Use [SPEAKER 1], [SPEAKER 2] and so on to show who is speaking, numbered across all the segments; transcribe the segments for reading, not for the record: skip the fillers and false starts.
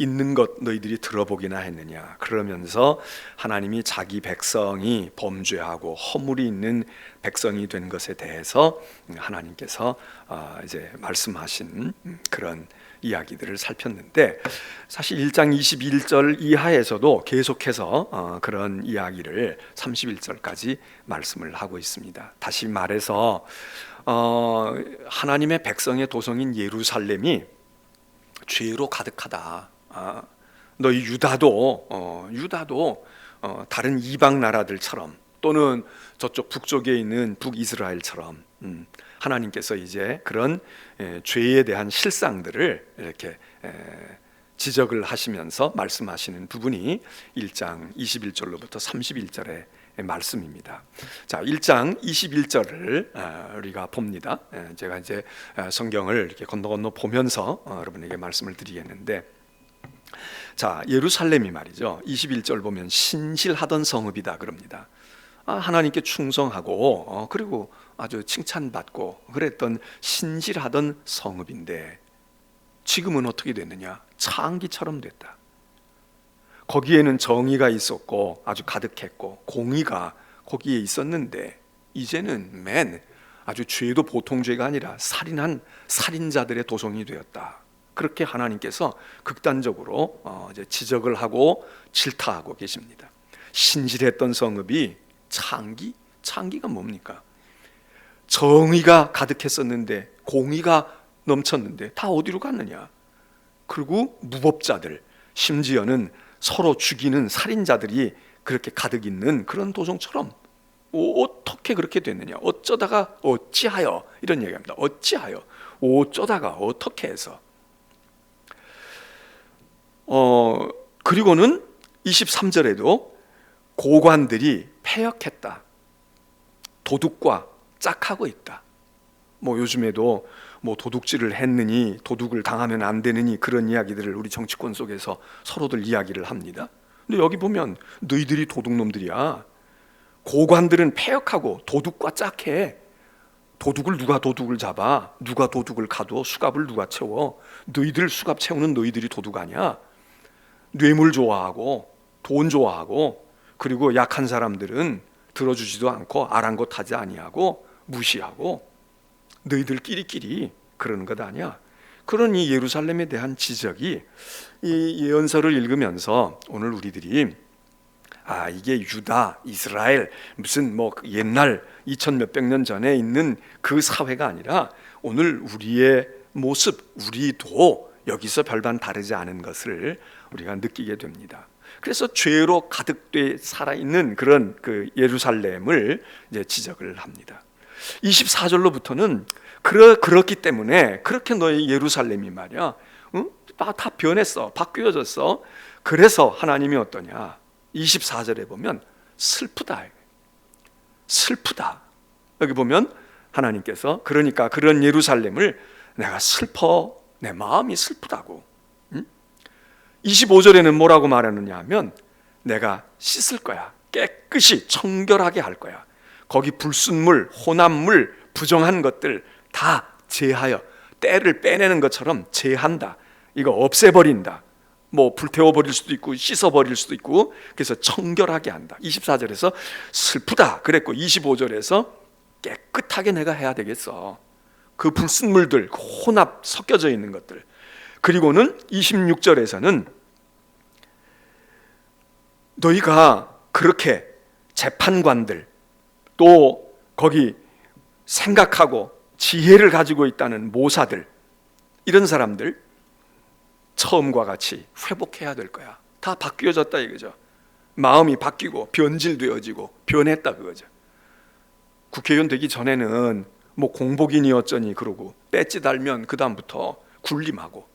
[SPEAKER 1] 있는 것 너희들이 들어보기나 했느냐. 그러면서 하나님이 자기 백성이 범죄하고 허물이 있는 백성이 된 것에 대해서 하나님께서 이제 말씀하신 그런 이야기들을 살폈는데, 사실 1장 21절 이하에서도 계속해서 그런 이야기를 31절까지 말씀을 하고 있습니다. 다시 말해서 하나님의 백성의 도성인 예루살렘이 죄로 가득하다. 너희 유다도 다른 이방 나라들처럼, 또는 저쪽 북쪽에 있는 북이스라엘처럼 하나님께서 이제 그런 죄에 대한 실상들을 이렇게 지적을 하시면서 말씀하시는 부분이 1장 21절로부터 31절의 말씀입니다. 자, 1장 21절을 우리가 봅니다. 제가 이제 성경을 이렇게 건너 보면서 여러분에게 말씀을 드리겠는데, 자, 예루살렘이 말이죠, 21절 보면 신실하던 성읍이다 그럽니다. 하나님께 충성하고 그리고 아주 칭찬받고 그랬던 신실하던 성읍인데, 지금은 어떻게 됐느냐? 창기처럼 됐다. 거기에는 정의가 있었고 아주 가득했고 공의가 거기에 있었는데, 이제는 아주 죄도 보통 죄가 아니라 살인한 살인자들의 도성이 되었다. 그렇게 하나님께서 극단적으로 이제 지적을 하고 질타하고 계십니다. 신실했던 성읍이 창기가 뭡니까? 정의가 가득했었는데, 공의가 넘쳤는데 다 어디로 갔느냐? 그리고 무법자들, 심지어는 서로 죽이는 살인자들이 그렇게 가득 있는 그런 도성처럼 어떻게 그렇게 됐느냐? 어쩌다가, 어찌하여, 이런 얘기합니다. 어찌하여, 어쩌다가, 어떻게 해서. 그리고는 23절에도 고관들이 패역했다. 도둑과 짝하고 있다. 요즘에도 도둑질을 했느니 도둑을 당하면 안 되느니 그런 이야기들을 우리 정치권 속에서 서로들 이야기를 합니다. 근데 여기 보면 너희들이 도둑놈들이야. 고관들은 패역하고 도둑과 짝해. 누가 도둑을 잡아? 누가 도둑을 가둬? 수갑을 누가 채워? 너희들 수갑 채우는 너희들이 도둑 아니야? 뇌물 좋아하고 돈 좋아하고, 그리고 약한 사람들은 들어주지도 않고 아랑곳하지 아니하고 무시하고, 너희들끼리 그러는 것 아니야? 그런 이 예루살렘에 대한 지적이 이 예언서를 읽으면서 오늘 우리들이 이게 유다, 이스라엘, 무슨 옛날 2000 몇백 년 전에 있는 그 사회가 아니라 오늘 우리의 모습, 우리도 여기서 별반 다르지 않은 것을 우리가 느끼게 됩니다. 그래서 죄로 가득돼 살아있는 그런 그 예루살렘을 이제 지적을 합니다. 24절로부터는 그렇기 때문에 그렇게 너희 예루살렘이 말이야, 다 변했어, 바뀌어졌어. 그래서 하나님이 어떠냐? 24절에 보면 슬프다. 여기 보면 하나님께서 그러니까 그런 예루살렘을 내가 슬퍼, 내 마음이 슬프다고. 25절에는 뭐라고 말하느냐 하면 내가 씻을 거야. 깨끗이 청결하게 할 거야. 거기 불순물, 혼합물, 부정한 것들 다 제하여, 때를 빼내는 것처럼 제한다. 이거 없애버린다. 불태워버릴 수도 있고 씻어버릴 수도 있고, 그래서 청결하게 한다. 24절에서 슬프다 그랬고, 25절에서 깨끗하게 내가 해야 되겠어. 그 불순물들, 혼합 섞여져 있는 것들. 그리고는 26절에서는 너희가 그렇게 재판관들, 또 거기 생각하고 지혜를 가지고 있다는 모사들, 이런 사람들 처음과 같이 회복해야 될 거야. 다 바뀌어졌다 이거죠. 마음이 바뀌고 변질되어지고 변했다 그거죠. 국회의원 되기 전에는 공복이니 어쩌니 그러고 배지 달면 그 다음부터 군림하고,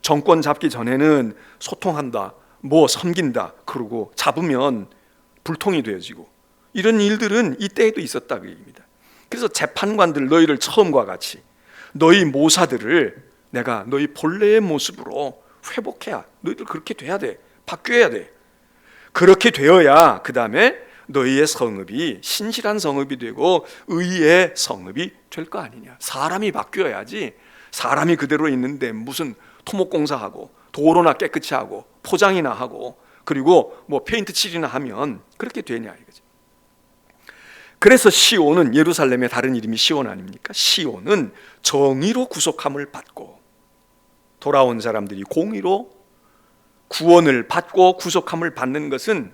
[SPEAKER 1] 정권 잡기 전에는 소통한다, 섬긴다 그러고 잡으면 불통이 되어지고, 이런 일들은 이때에도 있었다 그 얘기입니다. 그래서 재판관들, 너희를 처음과 같이 너희 모사들을 내가 너희 본래의 모습으로 회복해야, 너희들 그렇게 돼야 돼, 바뀌어야 돼. 그렇게 되어야 그 다음에 너희의 성읍이 신실한 성읍이 되고 의의 성읍이 될 거 아니냐. 사람이 바뀌어야지. 사람이 그대로 있는데 무슨 토목공사하고 도로나 깨끗이 하고 포장이나 하고 그리고 뭐 페인트 칠이나 하면 그렇게 되냐 이거죠. 그래서 시온은, 예루살렘의 다른 이름이 시온 아닙니까? 시온은 정의로 구속함을 받고 돌아온 사람들이 공의로 구원을 받고 구속함을 받는 것은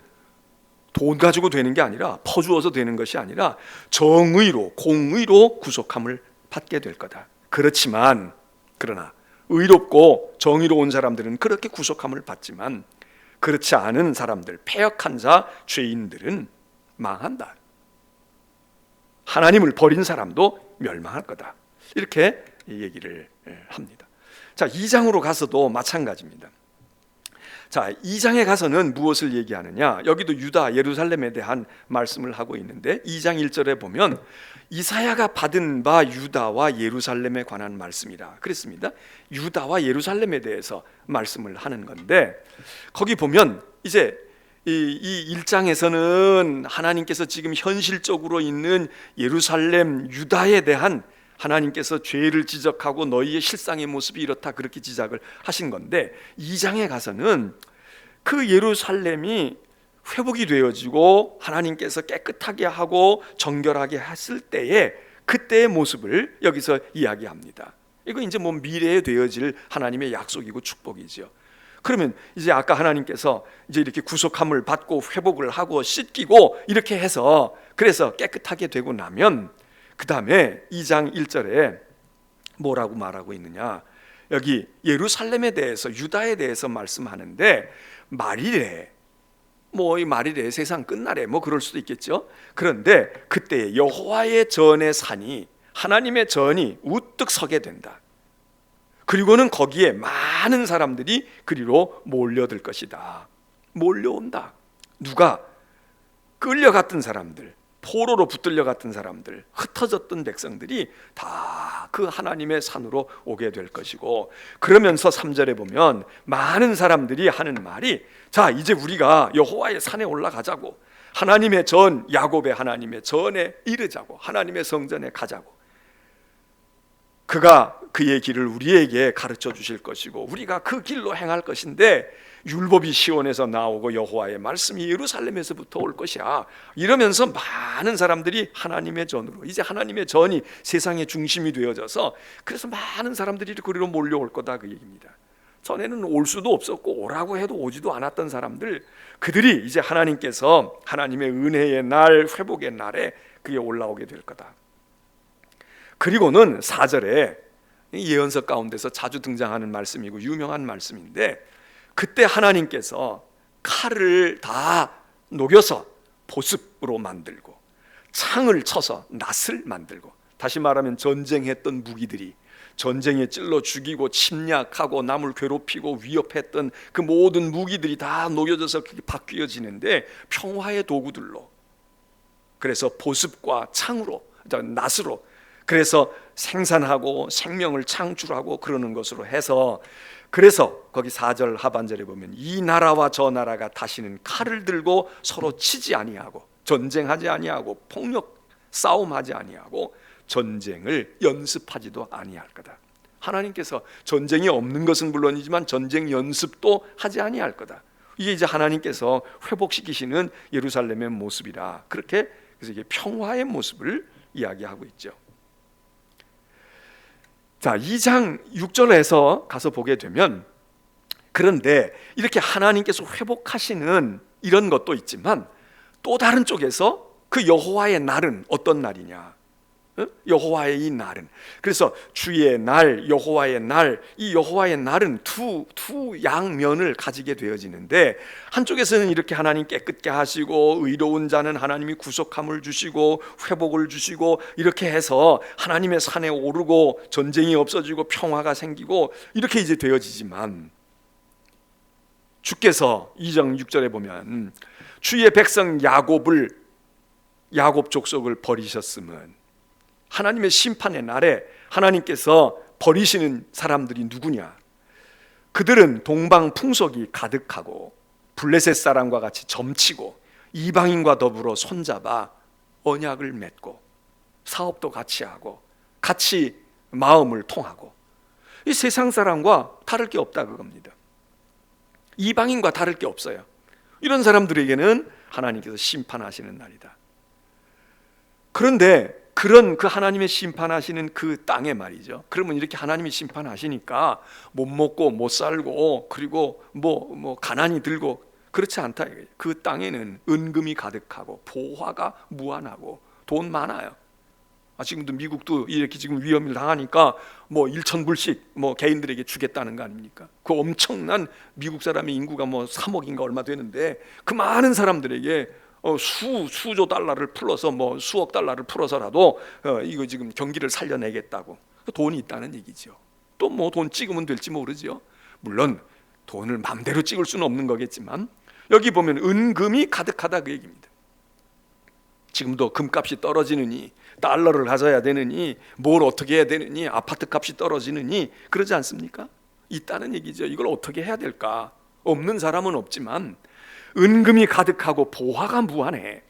[SPEAKER 1] 돈 가지고 되는 게 아니라, 퍼주어서 되는 것이 아니라 정의로, 공의로 구속함을 받게 될 거다. 그러나 의롭고 정의로운 사람들은 그렇게 구속함을 받지만 그렇지 않은 사람들, 패역한 자, 죄인들은 망한다. 하나님을 버린 사람도 멸망할 거다. 이렇게 얘기를 합니다. 자, 2장으로 가서도 마찬가지입니다. 자, 2장에 가서는 무엇을 얘기하느냐? 여기도 유다, 예루살렘에 대한 말씀을 하고 있는데 2장 1절에 보면 이사야가 받은 바 유다와 예루살렘에 관한 말씀이라 그랬습니다. 유다와 예루살렘에 대해서 말씀을 하는 건데, 거기 보면 이제 이 1장에서는 하나님께서 지금 현실적으로 있는 예루살렘, 유다에 대한 하나님께서 죄를 지적하고 너희의 실상의 모습이 이렇다, 그렇게 지적을 하신 건데, 2장에 가서는 그 예루살렘이 회복이 되어지고 하나님께서 깨끗하게 하고 정결하게 했을 때에 그때의 모습을 여기서 이야기합니다. 이거 이제 뭐 미래에 되어질 하나님의 약속이고 축복이죠. 그러면 이제 아까 하나님께서 이제 이렇게 구속함을 받고 회복을 하고 씻기고 이렇게 해서 그래서 깨끗하게 되고 나면 그 다음에 2장 1절에 뭐라고 말하고 있느냐? 여기 예루살렘에 대해서, 유다에 대해서 말씀하는데 말이래. 뭐 이 말이래, 세상 끝나래, 뭐 그럴 수도 있겠죠. 그런데 그때 여호와의 전의 산이, 하나님의 전이 우뚝 서게 된다. 그리고는 거기에 많은 사람들이 그리로 몰려들 것이다. 몰려온다. 누가? 끌려갔던 사람들, 포로로 붙들려 갔던 사람들, 흩어졌던 백성들이 다 그 하나님의 산으로 오게 될 것이고, 그러면서 3절에 보면 많은 사람들이 하는 말이, 자, 이제 우리가 여호와의 산에 올라가자고, 하나님의 전, 야곱의 하나님의 전에 이르자고, 하나님의 성전에 가자고, 그가 그의 길을 우리에게 가르쳐 주실 것이고 우리가 그 길로 행할 것인데 율법이 시온에서 나오고 여호와의 말씀이 예루살렘에서부터 올 것이야. 이러면서 많은 사람들이 하나님의 전으로, 이제 하나님의 전이 세상의 중심이 되어져서 그래서 많은 사람들이 거기로 몰려올 거다, 그 얘기입니다. 전에는 올 수도 없었고 오라고 해도 오지도 않았던 사람들, 그들이 이제 하나님께서 하나님의 은혜의 날, 회복의 날에 그게 올라오게 될 거다. 그리고는 4절에 예언서 가운데서 자주 등장하는 말씀이고 유명한 말씀인데, 그때 하나님께서 칼을 다 녹여서 보습으로 만들고 창을 쳐서 낫을 만들고, 다시 말하면 전쟁했던 무기들이, 전쟁에 찔러 죽이고 침략하고 남을 괴롭히고 위협했던 그 모든 무기들이 다 녹여져서 바뀌어지는데 평화의 도구들로, 그래서 보습과 창으로, 낫으로, 그래서 생산하고 생명을 창출하고 그러는 것으로 해서, 그래서 거기 4절 하반절에 보면 이 나라와 저 나라가 다시는 칼을 들고 서로 치지 아니하고 전쟁하지 아니하고 폭력 싸움하지 아니하고 전쟁을 연습하지도 아니할 거다. 하나님께서 전쟁이 없는 것은 물론이지만 전쟁 연습도 하지 아니할 거다. 이게 이제 하나님께서 회복시키시는 예루살렘의 모습이라, 그렇게 그래서 이게 평화의 모습을 이야기하고 있죠. 자, 2장 6절에서 가서 보게 되면, 그런데 이렇게 하나님께서 회복하시는 이런 것도 있지만 또 다른 쪽에서 그 여호와의 날은 어떤 날이냐? 여호와의 이 날은, 그래서 주의 날, 여호와의 날, 이 여호와의 날은 두 양면을 가지게 되어지는데, 한쪽에서는 이렇게 하나님 깨끗게 하시고 의로운 자는 하나님이 구속함을 주시고 회복을 주시고 이렇게 해서 하나님의 산에 오르고 전쟁이 없어지고 평화가 생기고 이렇게 이제 되어지지만, 주께서 2장 6절에 보면 주의 백성 야곱 족속을 버리셨음은, 하나님의 심판의 날에 하나님께서 버리시는 사람들이 누구냐? 그들은 동방 풍속이 가득하고 블레셋 사람과 같이 점치고 이방인과 더불어 손잡아 언약을 맺고 사업도 같이 하고 같이 마음을 통하고, 이 세상 사람과 다를 게 없다, 그겁니다. 이방인과 다를 게 없어요. 이런 사람들에게는 하나님께서 심판하시는 날이다. 그런데 그런 그 하나님의 심판하시는 그 땅에 말이죠, 그러면 이렇게 하나님이 심판하시니까 못 먹고 못 살고 그리고 뭐 가난이 들고 그렇지 않다. 그 땅에는 은금이 가득하고 보화가 무한하고 돈 많아요. 지금도 미국도 이렇게 지금 위험을 당하니까 뭐 1,000불씩 뭐 개인들에게 주겠다는 거 아닙니까? 그 엄청난 미국 사람의 인구가 뭐 3억인가 얼마 되는데 그 많은 사람들에게 수조 달러를 풀어서 뭐 수억 달러를 풀어서라도 이거 지금 경기를 살려내겠다고 돈이 있다는 얘기죠. 또 뭐 돈 찍으면 될지 모르죠. 물론 돈을 마음대로 찍을 수는 없는 거겠지만 여기 보면 은금이 가득하다 그 얘기입니다. 지금도 금값이 떨어지느니 달러를 가져야 되느니 뭘 어떻게 해야 되느니 아파트 값이 떨어지느니 그러지 않습니까? 있다는 얘기죠. 이걸 어떻게 해야 될까? 없는 사람은 없지만 은금이 가득하고 보화가 무한해.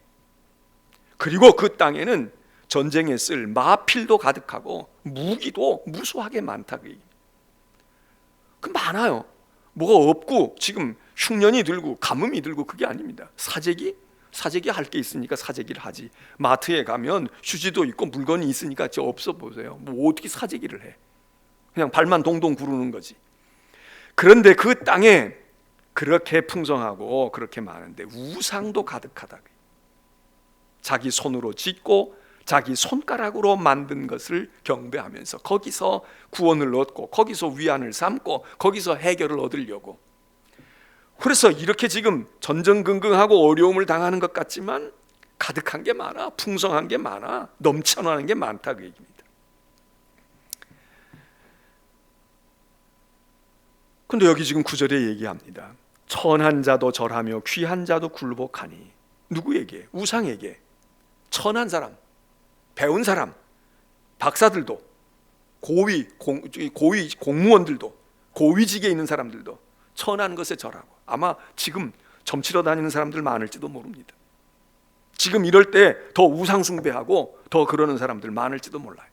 [SPEAKER 1] 그리고 그 땅에는 전쟁에 쓸 마필도 가득하고 무기도 무수하게 많다 그 얘기입니다. 그 많아요. 뭐가 없고 지금 흉년이 들고 가뭄이 들고 그게 아닙니다. 사재기 할 게 있으니까 사재기를 하지. 마트에 가면 휴지도 있고 물건이 있으니까 저 없어 보세요. 뭐 어떻게 사재기를 해? 그냥 발만 동동 구르는 거지. 그런데 그 땅에 그렇게 풍성하고 그렇게 많은데 우상도 가득하다. 자기 손으로 짓고 자기 손가락으로 만든 것을 경배하면서 거기서 구원을 얻고 거기서 위안을 삼고 거기서 해결을 얻으려고. 그래서 이렇게 지금 전전긍긍하고 어려움을 당하는 것 같지만 가득한 게 많아, 풍성한 게 많아, 넘쳐나는 게 많다 그 얘기입니다. 근데 여기 지금 9절에 얘기합니다. 천한 자도 절하며 귀한 자도 굴복하니. 누구에게? 우상에게. 천한 사람, 배운 사람, 박사들도, 고위 공무원들도, 고위직에 있는 사람들도 천한 것에 절하고. 아마 지금 점치러 다니는 사람들 많을지도 모릅니다. 지금 이럴 때 더 우상 숭배하고 더 그러는 사람들 많을지도 몰라요.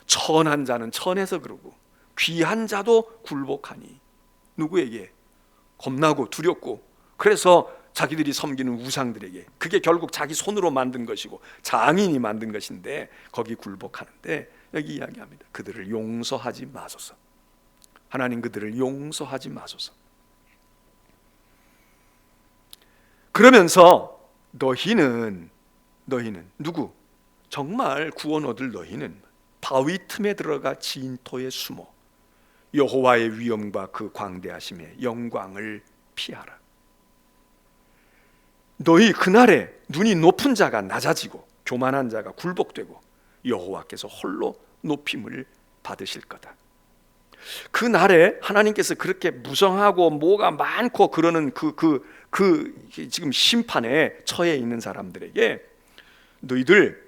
[SPEAKER 1] 천한 자는 천해서 그러고 귀한 자도 굴복하니. 누구에게? 겁나고 두렵고 그래서 자기들이 섬기는 우상들에게. 그게 결국 자기 손으로 만든 것이고 장인이 만든 것인데 거기 굴복하는데 여기 이야기합니다. 그들을 용서하지 마소서. 하나님 그들을 용서하지 마소서. 그러면서 너희는 누구? 정말 구원 얻을 너희는 바위 틈에 들어가 진토에 숨어 여호와의 위엄과 그 광대하심의 영광을 피하라. 너희 그날에 눈이 높은 자가 낮아지고 교만한 자가 굴복되고 여호와께서 홀로 높임을 받으실 거다. 그 날에 하나님께서 그렇게 무성하고 뭐가 많고 그러는 그 지금 심판에 처해 있는 사람들에게 너희들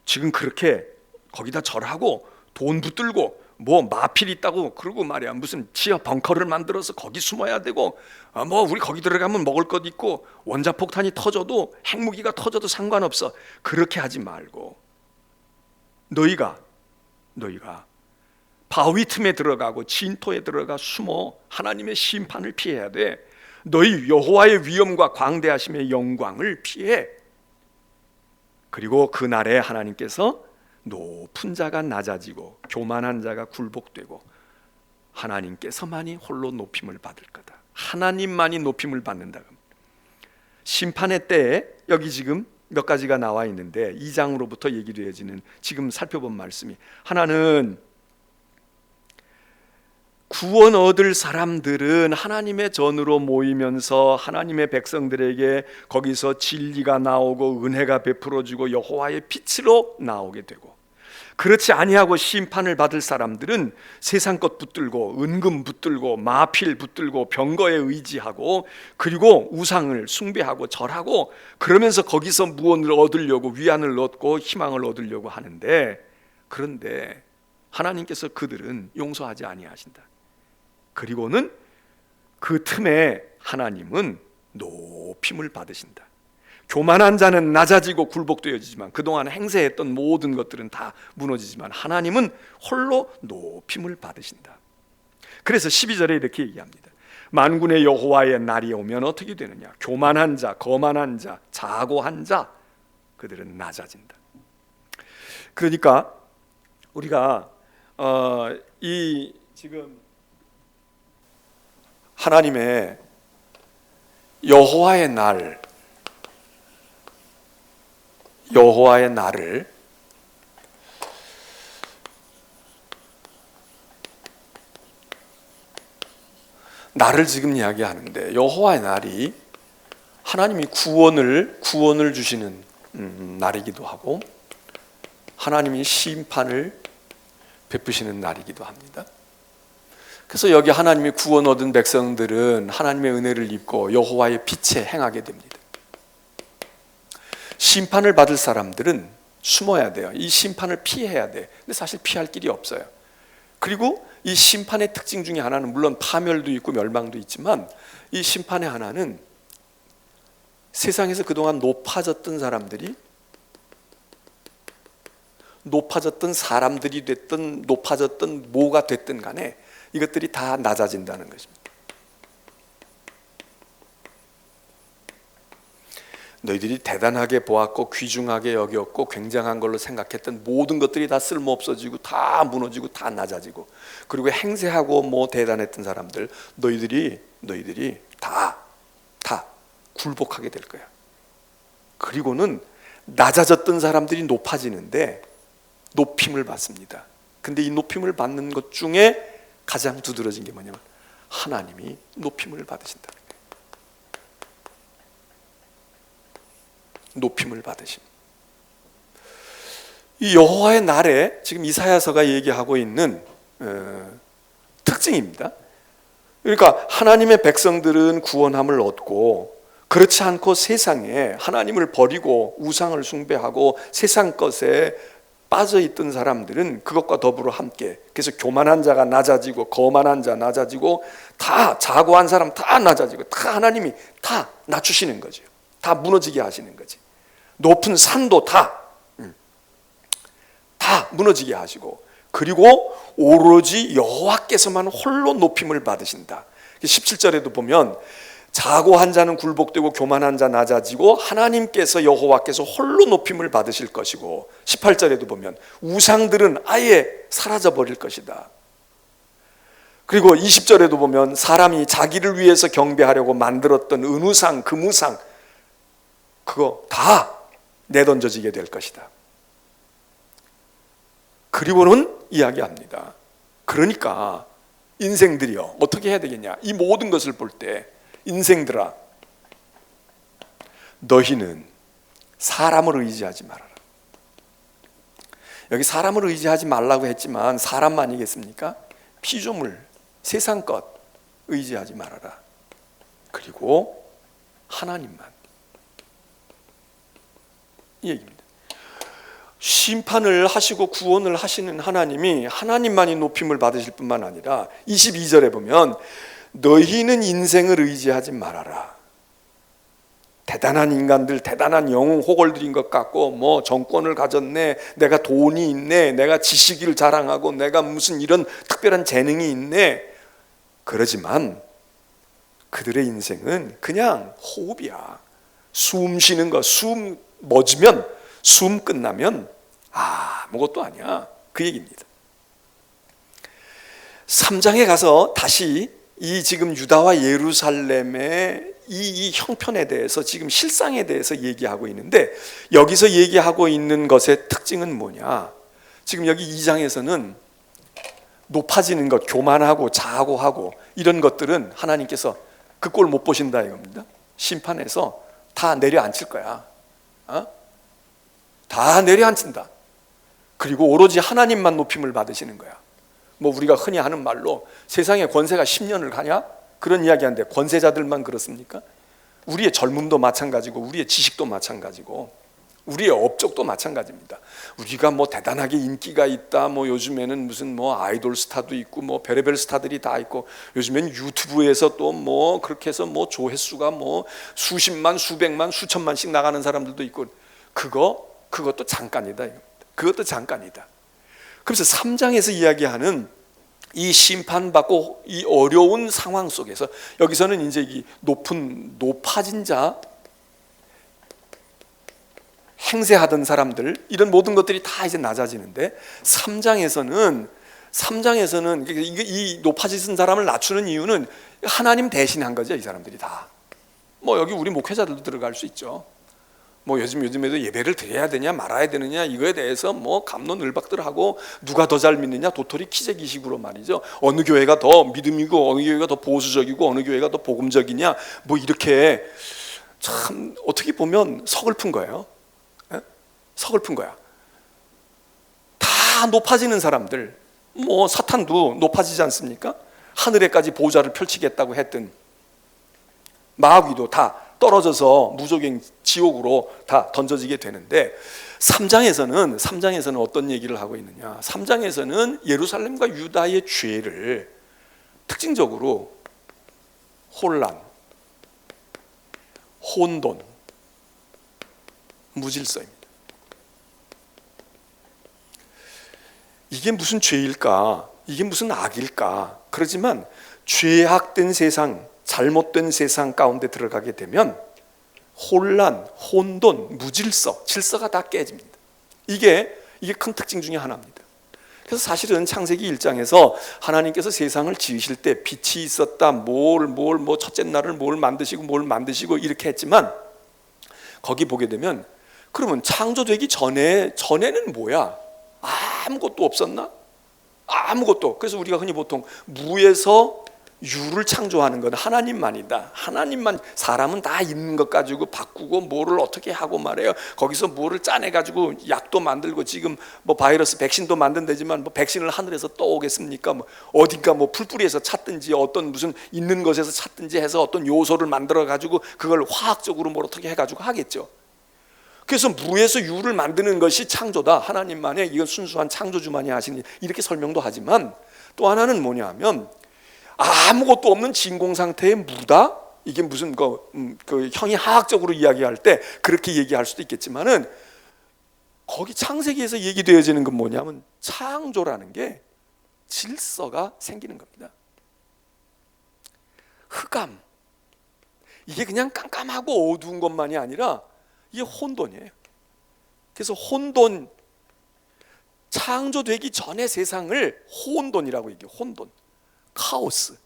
[SPEAKER 1] 지금 그렇게 거기다 절하고 돈 붙들고 뭐 마필 있다고 그러고 말이야 무슨 지하 벙커를 만들어서 거기 숨어야 되고 뭐 우리 거기 들어가면 먹을 것 있고 원자폭탄이 터져도 핵무기가 터져도 상관없어. 그렇게 하지 말고 너희가 바위 틈에 들어가고 진토에 들어가 숨어 하나님의 심판을 피해야 돼. 너희 여호와의 위엄과 광대하심의 영광을 피해. 그리고 그날에 하나님께서 높은 자가 낮아지고 교만한 자가 굴복되고 하나님께서만이 홀로 높임을 받을 거다. 하나님만이 높임을 받는다. 심판의 때에 여기 지금 몇 가지가 나와 있는데 2장으로부터 얘기되어지는 지금 살펴본 말씀이 하나는 구원 얻을 사람들은 하나님의 전으로 모이면서 하나님의 백성들에게 거기서 진리가 나오고 은혜가 베풀어지고 여호와의 빛으로 나오게 되고, 그렇지 아니하고 심판을 받을 사람들은 세상 것 붙들고 은금 붙들고 마필 붙들고 병거에 의지하고 그리고 우상을 숭배하고 절하고 그러면서 거기서 무언을 얻으려고 위안을 얻고 희망을 얻으려고 하는데, 그런데 하나님께서 그들은 용서하지 아니하신다. 그리고는 그 틈에 하나님은 높임을 받으신다. 교만한 자는 낮아지고 굴복되어지지만 그동안 행세했던 모든 것들은 다 무너지지만 하나님은 홀로 높임을 받으신다. 그래서 12절에 이렇게 얘기합니다. 만군의 여호와의 날이 오면 어떻게 되느냐? 교만한 자, 거만한 자, 자고한 자, 그들은 낮아진다. 그러니까 우리가 이 지금 하나님의 여호와의 날, 여호와의 날을 지금 이야기하는데, 여호와의 날이 하나님이 구원을 주시는 날이기도 하고 하나님이 심판을 베푸시는 날이기도 합니다. 그래서 여기 하나님이 구원 얻은 백성들은 하나님의 은혜를 입고 여호와의 빛에 행하게 됩니다. 심판을 받을 사람들은 숨어야 돼요. 이 심판을 피해야 돼. 근데 사실 피할 길이 없어요. 그리고 이 심판의 특징 중에 하나는, 물론 파멸도 있고 멸망도 있지만, 이 심판의 하나는 세상에서 그동안 높아졌던 사람들이, 높아졌던 사람들이 됐든 높아졌던 뭐가 됐든 간에 이것들이 다 낮아진다는 것입니다. 너희들이 대단하게 보았고 귀중하게 여겼고 굉장한 걸로 생각했던 모든 것들이 다 쓸모없어지고 다 무너지고 다 낮아지고, 그리고 행세하고 뭐 대단했던 사람들, 너희들이 다 굴복하게 될 거야. 그리고는 낮아졌던 사람들이 높아지는데 높임을 받습니다. 근데 이 높임을 받는 것 중에 가장 두드러진 게 뭐냐면 하나님이 높임을 받으신다. 높임을 받으심. 이 여호와의 날에 지금 이사야서가 얘기하고 있는 특징입니다. 그러니까 하나님의 백성들은 구원함을 얻고, 그렇지 않고 세상에 하나님을 버리고 우상을 숭배하고 세상 것에 빠져있던 사람들은 그것과 더불어 함께, 그래서 교만한 자가 낮아지고 거만한 자 낮아지고 다 자고한 사람 다 낮아지고, 다 하나님이 다 낮추시는 거죠. 다 무너지게 하시는 거지. 높은 산도 다 무너지게 하시고, 그리고 오로지 여호와께서만 홀로 높임을 받으신다. 17절에도 보면 자고한 자는 굴복되고 교만한 자 낮아지고 하나님께서 여호와께서 홀로 높임을 받으실 것이고, 18절에도 보면 우상들은 아예 사라져 버릴 것이다. 그리고 20절에도 보면 사람이 자기를 위해서 경배하려고 만들었던 은우상, 금우상, 그거 다 내던져지게 될 것이다. 그리고는 이야기합니다. 그러니까 인생들이요, 어떻게 해야 되겠냐? 이 모든 것을 볼 때, 인생들아, 너희는 사람을 의지하지 말아라. 여기 사람을 의지하지 말라고 했지만 사람만이겠습니까? 피조물, 세상 것 의지하지 말아라. 그리고 하나님만. 이 얘기입니다. 심판을 하시고 구원을 하시는 하나님이, 하나님만이 높임을 받으실 뿐만 아니라 22절에 보면 너희는 인생을 의지하지 말아라. 대단한 인간들, 대단한 영웅 호걸들인 것 같고, 뭐 정권을 가졌네, 내가 돈이 있네, 내가 지식을 자랑하고 내가 무슨 이런 특별한 재능이 있네, 그러지만 그들의 인생은 그냥 호흡이야. 숨 쉬는 거, 숨 멎으면, 숨 끝나면 아무것도 아니야, 그 얘기입니다. 3장에 가서 다시 이 지금 유다와 예루살렘의 이 형편에 대해서, 지금 실상에 대해서 얘기하고 있는데, 여기서 얘기하고 있는 것의 특징은 뭐냐? 지금 여기 2장에서는 높아지는 것, 교만하고 자고하고 이런 것들은 하나님께서 그 꼴 못 보신다 이겁니다. 심판해서 다 내려앉힐 거야. 다 내려앉힌다. 그리고 오로지 하나님만 높임을 받으시는 거야. 뭐 우리가 흔히 하는 말로 세상에 권세가 10년을 가냐? 그런 이야기하는데, 권세자들만 그렇습니까? 우리의 젊음도 마찬가지고, 우리의 지식도 마찬가지고, 우리의 업적도 마찬가지입니다. 우리가 뭐 대단하게 인기가 있다, 뭐 요즘에는 무슨 뭐 아이돌 스타도 있고 뭐 별의별 스타들이 다 있고, 요즘엔 유튜브에서 또 뭐 그렇게 해서 뭐 조회수가 뭐 수십만, 수백만, 수천만씩 나가는 사람들도 있고, 그것도 잠깐이다. 그것도 잠깐이다. 그래서 3장에서 이야기하는 이 심판받고 이 어려운 상황 속에서 여기서는 이제 이 높아진 자, 행세하던 사람들, 이런 모든 것들이 다 이제 낮아지는데 3장에서는 이 높아진 사람을 낮추는 이유는 하나님 대신한 거죠. 이 사람들이 다. 뭐 여기 우리 목회자들도 들어갈 수 있죠. 뭐 요즘에도 예배를 드려야 되냐 말아야 되느냐 이거에 대해서 뭐 갑론을박들하고 누가 더 잘 믿느냐 도토리 키재기식으로 말이죠. 어느 교회가 더 믿음이고 어느 교회가 더 보수적이고 어느 교회가 더 복음적이냐 뭐 이렇게 참 어떻게 보면 서글픈 거예요. 서글픈 거야. 다 높아지는 사람들, 뭐 사탄도 높아지지 않습니까? 하늘에까지 보좌를 펼치겠다고 했던 마귀도 다 떨어져서 무조건 지옥으로 다 던져지게 되는데 3장에서는 어떤 얘기를 하고 있느냐? 3장에서는 예루살렘과 유다의 죄를 특징적으로 혼란, 혼돈, 무질서입니다. 이게 무슨 죄일까? 이게 무슨 악일까? 그렇지만 죄악된 세상, 잘못된 세상 가운데 들어가게 되면 혼란, 혼돈, 무질서, 질서가 다 깨집니다. 이게 큰 특징 중에 하나입니다. 그래서 사실은 창세기 1장에서 하나님께서 세상을 지으실 때 빛이 있었다, 뭐 첫째 날을 뭘 만드시고 이렇게 했지만 거기 보게 되면 그러면 창조되기 전에는 뭐야? 아무것도 없었나? 아무것도. 그래서 우리가 흔히 보통 무에서 유를 창조하는 건 하나님만이다. 하나님만. 사람은 다 있는 것 가지고 바꾸고 뭐를 어떻게 하고 말해요. 거기서 뭐를 짜내 가지고 약도 만들고 지금 뭐 바이러스 백신도 만든다지만 뭐 백신을 하늘에서 떠오겠습니까? 뭐 어딘가 뭐 풀뿌리에서 찾든지 어떤 무슨 있는 것에서 찾든지 해서 어떤 요소를 만들어 가지고 그걸 화학적으로 뭘 어떻게 해 가지고 하겠죠. 그래서 무에서 유를 만드는 것이 창조다. 하나님만의 이건 순수한 창조주만이 하시는 이렇게 설명도 하지만 또 하나는 뭐냐 하면 아무것도 없는 진공 상태의 무다? 이게 무슨 그 형이 화학적으로 이야기할 때 그렇게 얘기할 수도 있겠지만은 거기 창세기에서 얘기되어지는 건 뭐냐면 창조라는 게 질서가 생기는 겁니다. 흑암. 이게 그냥 깜깜하고 어두운 것만이 아니라 이게 혼돈이에요. 그래서 혼돈, 창조되기 전의 세상을 혼돈이라고 얘기해요. 혼돈, 카오스.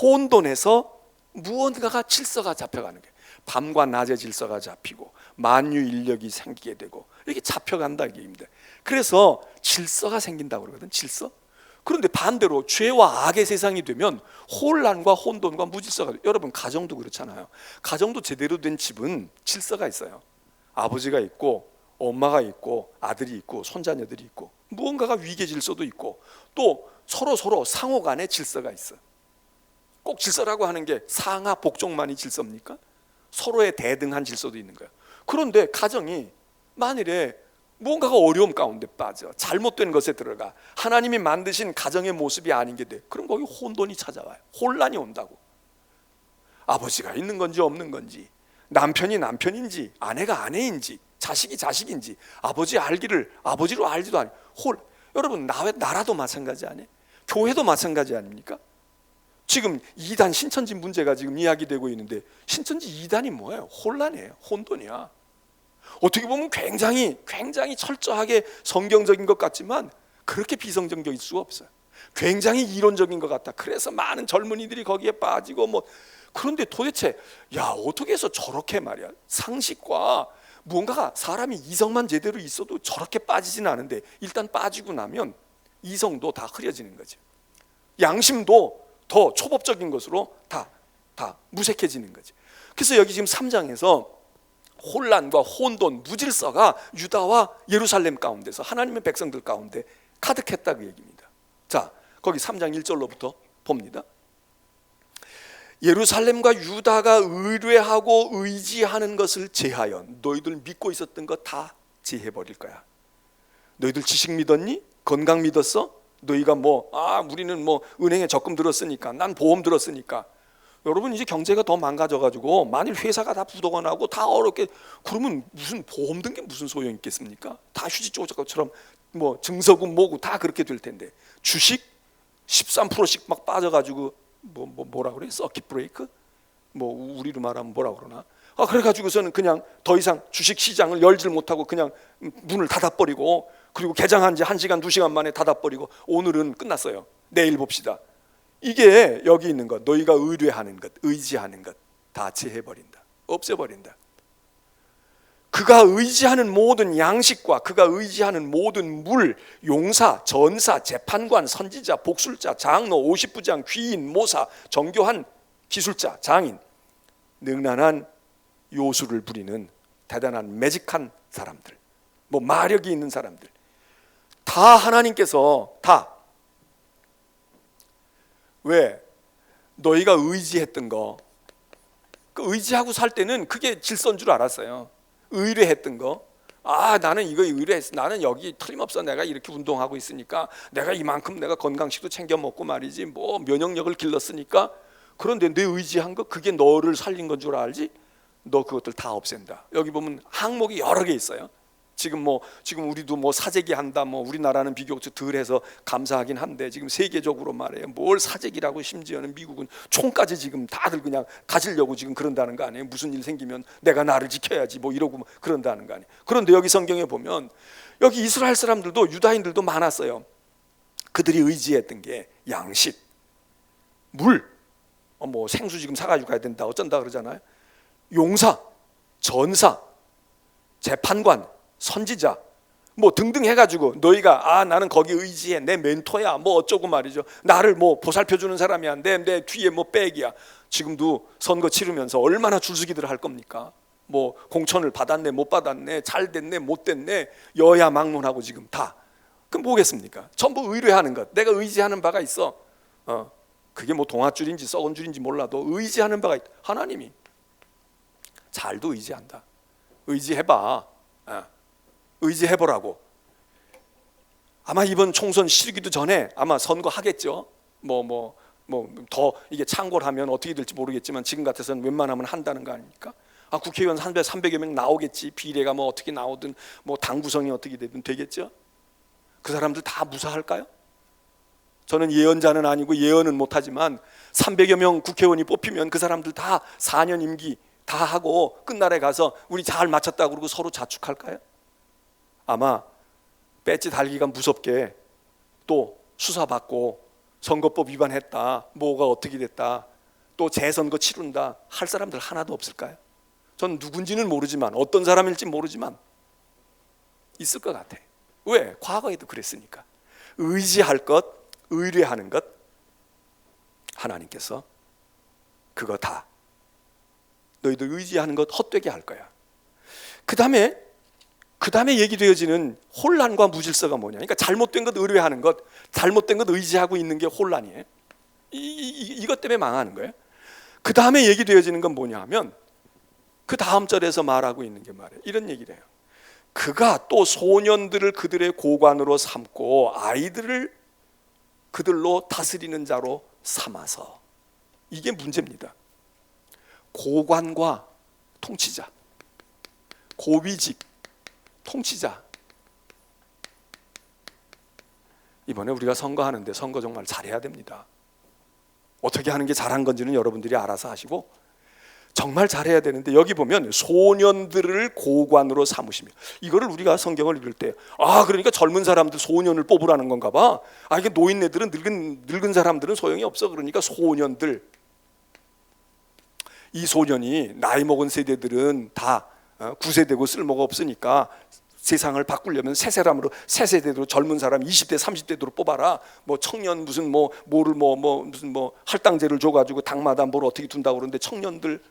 [SPEAKER 1] 혼돈에서 무언가가 질서가 잡혀가는 거예요. 밤과 낮의 질서가 잡히고 만유인력이 생기게 되고 이렇게 잡혀간다 이게 입니다. 그래서 질서가 생긴다고 그러거든. 질서. 그런데 반대로 죄와 악의 세상이 되면 혼란과 혼돈과 무질서가 돼요. 여러분 가정도 그렇잖아요. 가정도 제대로 된 집은 질서가 있어요. 아버지가 있고 엄마가 있고 아들이 있고 손자녀들이 있고 무언가가 위계 질서도 있고 또 서로 상호 간의 질서가 있어. 꼭 질서라고 하는 게 상하 복종만이 질서입니까? 서로의 대등한 질서도 있는 거야. 그런데 가정이 만일에 무언가가 어려움 가운데 빠져 잘못된 것에 들어가 하나님이 만드신 가정의 모습이 아닌 게 돼. 그럼 거기 혼돈이 찾아와요. 혼란이 온다고. 아버지가 있는 건지 없는 건지, 남편이 남편인지 아내가 아내인지 자식이 자식인지 아버지 알기를 아버지로 알지도 않아요. 여러분 나라도 마찬가지 아니에요? 교회도 마찬가지 아닙니까? 지금 이단 신천지 문제가 지금 이야기되고 있는데 신천지 이단이 뭐예요? 혼란이에요. 혼돈이야. 어떻게 보면 굉장히 철저하게 성경적인 것 같지만 그렇게 비성경적일 수가 없어요. 굉장히 이론적인 것 같다. 그래서 많은 젊은이들이 거기에 빠지고 뭐. 그런데 도대체 어떻게 해서 저렇게 말이야 상식과 무언가가 사람이 이성만 제대로 있어도 저렇게 빠지진 않은데 일단 빠지고 나면 이성도 다 흐려지는 거죠. 양심도 더 초법적인 것으로 다 무색해지는 거죠. 그래서 여기 지금 3장에서 혼란과 혼돈, 무질서가 유다와 예루살렘 가운데서 하나님의 백성들 가운데 가득했다 그 얘기입니다. 자, 거기 3장 1절로부터 봅니다. 예루살렘과 유다가 의뢰하고 의지하는 것을 제하여 너희들 믿고 있었던 거 다 제해버릴 거야. 너희들 지식 믿었니? 건강 믿었어? 너희가 우리는 은행에 적금 들었으니까, 난 보험 들었으니까. 여러분 이제 경제가 더 망가져가지고 만일 회사가 다 부도가 다 어렵게 그러면 무슨 보험 든 게 무슨 소용 있겠습니까? 다 휴지 조작처럼 증서금 뭐고 다 그렇게 될 텐데 주식
[SPEAKER 2] 13%씩 막 빠져가지고 뭐라 그래? 서킷 브레이크? 뭐 우리로 말하면 뭐라 그러나? 그래가지고서는 그냥 더 이상 주식 시장을 열질 못하고 그냥 문을 닫아버리고, 그리고 개장한 지 1시간 2시간 만에 닫아버리고 오늘은 끝났어요. 내일 봅시다. 이게 여기 있는 것, 너희가 의뢰하는 것, 의지하는 것 다 제해버린다, 없애버린다. 그가 의지하는 모든 양식과 그가 의지하는 모든 물, 용사, 전사, 재판관, 선지자, 복술자, 장로, 50부장, 귀인, 모사, 정교한 기술자, 장인, 능란한 요술을 부리는 대단한 매직한 사람들, 뭐 마력이 있는 사람들, 다 하나님께서 다, 왜? 너희가 의지했던 거, 그 의지하고 살 때는 그게 질서인 줄 알았어요. 의뢰했던 거, 나는 이거 의뢰했어. 나는 여기 틀림없어. 내가 이렇게 운동하고 있으니까, 내가 이만큼 내가 건강식도 챙겨 먹고 말이지, 뭐 면역력을 길렀으니까. 그런데 내 의지한 거, 그게 너를 살린 건 줄 알지? 너 그것들 다 없앤다. 여기 보면 항목이 여러 개 있어요. 지금 우리도 뭐 사재기 한다, 뭐 우리나라는 비교적 덜해서 감사하긴 한데, 지금 세계적으로 말해요, 뭘 사재기라고, 심지어는 미국은 총까지 지금 다들 그냥 가지려고 지금 그런다는 거 아니에요? 무슨 일 생기면 내가 나를 지켜야지 뭐 이러고 그런다는 거 아니에요? 그런데 여기 성경에 보면, 여기 이스라엘 사람들도 유다인들도 많았어요. 그들이 의지했던 게 양식, 물, 뭐 생수 지금 사가지고 가야 된다 어쩐다 그러잖아요. 용사, 전사, 재판관, 선지자, 뭐 등등 해가지고, 너희가 나는 거기 의지해, 내 멘토야, 뭐 어쩌고 말이죠. 나를 뭐 보살펴주는 사람이야, 내 뒤에 뭐 백이야. 지금도 선거 치르면서 얼마나 줄서기들 할 겁니까? 뭐 공천을 받았네, 못 받았네, 잘 됐네, 못 됐네, 여야 막론하고 지금 다. 그럼 뭐겠습니까? 전부 의뢰하는 것. 내가 의지하는 바가 있어. 그게 뭐 동아줄인지 썩은 줄인지 몰라도 의지하는 바가 있다. 하나님이 잘도 의지한다. 의지해봐. 의지해보라고. 아마 이번 총선 치르기도 전에 아마 선거하겠죠. 더 이게 창고를 하면 어떻게 될지 모르겠지만, 지금 같아서는 웬만하면 한다는 거 아닙니까? 국회의원 300여 명 나오겠지. 비례가 뭐 어떻게 나오든, 뭐 당 구성이 어떻게 되든 되겠죠. 그 사람들 다 무사할까요? 저는 예언자는 아니고 예언은 못하지만 300여 명 국회의원이 뽑히면 그 사람들 다 4년 임기 다 하고 끝날에 가서 우리 잘 마쳤다고 그러고 서로 자축할까요? 아마 배지 달기가 무섭게 또 수사받고 선거법 위반했다, 뭐가 어떻게 됐다, 또 재선거 치른다 할 사람들 하나도 없을까요? 전 누군지는 모르지만, 어떤 사람일지 모르지만 있을 것 같아. 왜? 과거에도 그랬으니까. 의지할 것, 의뢰하는 것, 하나님께서 그거 다 너희들 의지하는 것 헛되게 할 거야. 그 다음에 얘기되어지는 혼란과 무질서가 뭐냐? 그러니까 잘못된 것 의뢰하는 것, 잘못된 것 의지하고 있는 게 혼란이에요. 이것 때문에 망하는 거예요. 그 다음에 얘기되어지는 건 뭐냐 하면, 그 다음 절에서 말하고 있는 게 말이에요. 이런 얘기를 해요. 그가 또 소년들을 그들의 고관으로 삼고 아이들을 그들로 다스리는 자로 삼아서. 이게 문제입니다. 고관과 통치자, 고위직, 통치자. 이번에 우리가 선거하는데 선거 정말 잘해야 됩니다. 어떻게 하는 게 잘한 건지는 여러분들이 알아서 하시고 정말 잘해야 되는데, 여기 보면 소년들을 고관으로 삼으시며, 이거를 우리가 성경을 읽을 때 그러니까 젊은 사람들 소년을 뽑으라는 건가 봐. 이게 노인네들은 늙은 사람들은 소용이 없어. 그러니까 소년들, 이 소년이 나이 먹은 세대들은 다 구세되고 쓸모가 없으니까 세상을 바꾸려면 새 사람으로, 새 세대로 젊은 사람 20대 30대로 뽑아라. 뭐 청년 무슨 무슨 할당제를 줘가지고 당마다 뭘 어떻게 둔다고 그러는데, 청년들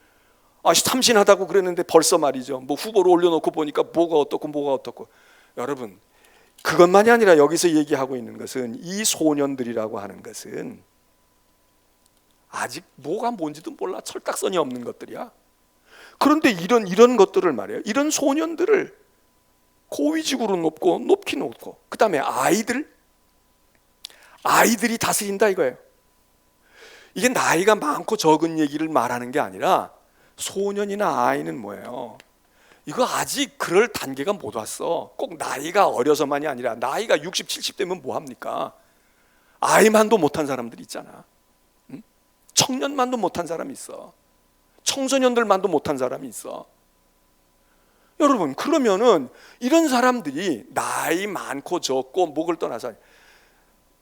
[SPEAKER 2] 참신하다고 그랬는데 벌써 말이죠, 뭐 후보로 올려놓고 보니까 뭐가 어떻고. 여러분, 그것만이 아니라 여기서 얘기하고 있는 것은, 이 소년들이라고 하는 것은 아직 뭐가 뭔지도 몰라. 철딱서니 없는 것들이야. 그런데 이런 것들을 말이에요. 이런 소년들을 고위직으로 높이 놓고, 그 다음에 아이들이 다스린다 이거예요. 이게 나이가 많고 적은 얘기를 말하는 게 아니라, 소년이나 아이는 뭐예요? 이거 아직 그럴 단계가 못 왔어. 꼭 나이가 어려서만이 아니라, 나이가 60, 70 되면 뭐 합니까? 아이만도 못한 사람들이 있잖아. 응? 청년만도 못한 사람이 있어. 청소년들만도 못한 사람이 있어. 여러분, 그러면은 이런 사람들이 나이 많고 적고 목을 떠나서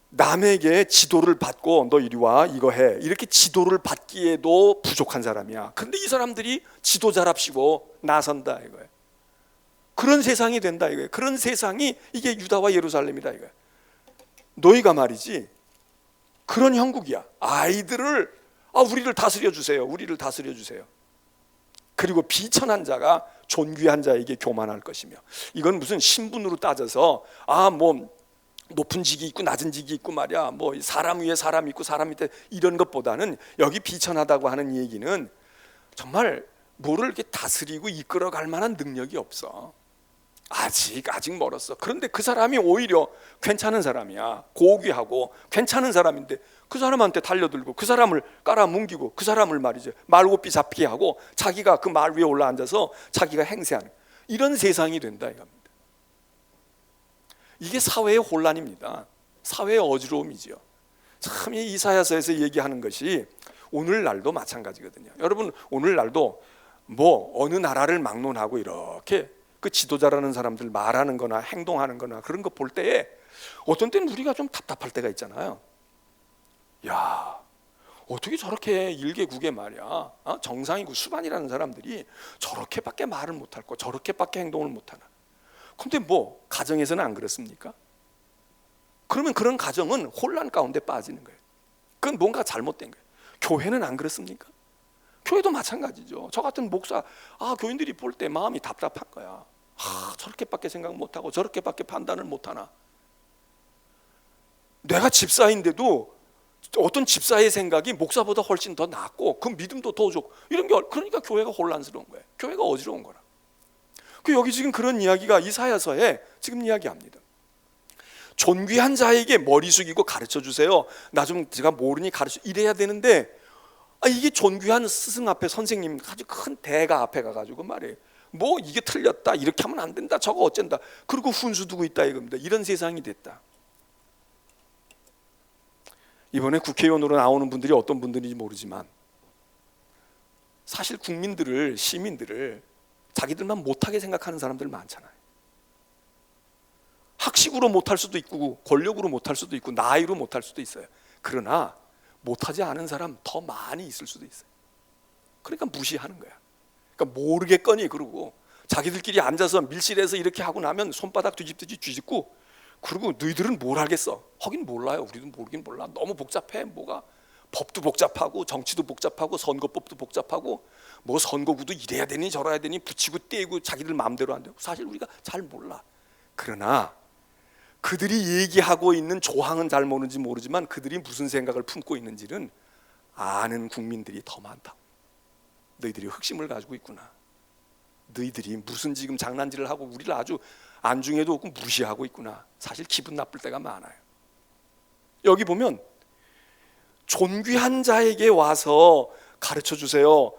[SPEAKER 2] 남에게 지도를 받고 너 이리 와 이거 해 이렇게 지도를 받기에도 부족한 사람이야. 근데 이 사람들이 지도자랍시고 나선다 이거예요. 그런 세상이 된다 이거예요. 그런 세상이 이게 유다와 예루살렘이다 이거예요. 너희가 말이지 그런 형국이야. 아이들을 우리를 다스려 주세요. 우리를 다스려 주세요. 그리고 비천한 자가 존귀한 자에게 교만할 것이며, 이건 무슨 신분으로 따져서 뭐 높은 직이 있고 낮은 직이 있고 말이야, 뭐 사람 위에 사람 있고 사람 밑에 이런 것보다는 여기 비천하다고 하는 얘기는 정말 뭐를 이렇게 다스리고 이끌어갈 만한 능력이 없어. 아직 멀었어. 그런데 그 사람이 오히려 괜찮은 사람이야. 고귀하고 괜찮은 사람인데 그 사람한테 달려들고 그 사람을 깔아뭉기고 그 사람을 말이죠 말고삐 잡게 하고 자기가 그 말 위에 올라앉아서 자기가 행세하는 이런 세상이 된다 이겁니다. 이게 사회의 혼란입니다. 사회의 어지러움이죠. 참 이 이사야서에서 얘기하는 것이 오늘날도 마찬가지거든요. 여러분, 오늘날도 뭐 어느 나라를 막론하고 이렇게 그 지도자라는 사람들 말하는 거나 행동하는 거나 그런 거 볼 때에 어떤 때는 우리가 좀 답답할 때가 있잖아요. 야, 어떻게 저렇게 일개국에 말이야 정상이고 수반이라는 사람들이 저렇게밖에 말을 못할 거 저렇게밖에 행동을 못하나. 근데 뭐 가정에서는 안 그렇습니까? 그러면 그런 가정은 혼란 가운데 빠지는 거예요. 그건 뭔가 잘못된 거예요. 교회는 안 그렇습니까? 교회도 마찬가지죠. 저 같은 목사 교인들이 볼 때 마음이 답답한 거야. 저렇게밖에 생각 못하고 저렇게밖에 판단을 못하나. 내가 집사인데도 어떤 집사의 생각이 목사보다 훨씬 더 낫고 그 믿음도 더 좋고 이런 게, 그러니까 교회가 혼란스러운 거예요. 교회가 어지러운 거라. 여기 지금 그런 이야기가 이사야서에 지금 이야기합니다. 존귀한 자에게 머리 숙이고 가르쳐 주세요. 나 좀 제가 모르니 가르쳐 이래야 되는데 이게 존귀한 스승 앞에 선생님 아주 큰 대가 앞에 가가지고 말이에요. 뭐 이게 틀렸다 이렇게 하면 안 된다 저거 어쩐다 그리고 훈수 두고 있다 이겁니다. 이런 세상이 됐다. 이번에 국회의원으로 나오는 분들이 어떤 분들인지 모르지만 사실 국민들을 시민들을 자기들만 못하게 생각하는 사람들 많잖아요. 학식으로 못할 수도 있고 권력으로 못할 수도 있고 나이로 못할 수도 있어요. 그러나 못하지 않은 사람 더 많이 있을 수도 있어요. 그러니까 무시하는 거야. 그러니까 모르겠거니 그러고 자기들끼리 앉아서 밀실에서 이렇게 하고 나면 손바닥 뒤집듯이 뒤집고 그리고 너희들은 뭘 알겠어? 하긴 몰라요. 우리도 모르긴 몰라. 너무 복잡해. 뭐가 법도 복잡하고 정치도 복잡하고 선거법도 복잡하고 뭐 선거구도 이래야 되니 저래야 되니 붙이고 떼고 자기들 마음대로 안 되고 사실 우리가 잘 몰라. 그러나 그들이 얘기하고 있는 조항은 잘 모르는지 모르지만 그들이 무슨 생각을 품고 있는지는 아는 국민들이 더 많다. 너희들이 흑심을 가지고 있구나. 너희들이 무슨 지금 장난질을 하고 우리를 아주 안중에도 없고 무시하고 있구나. 사실 기분 나쁠 때가 많아요. 여기 보면 존귀한 자에게 와서 가르쳐 주세요.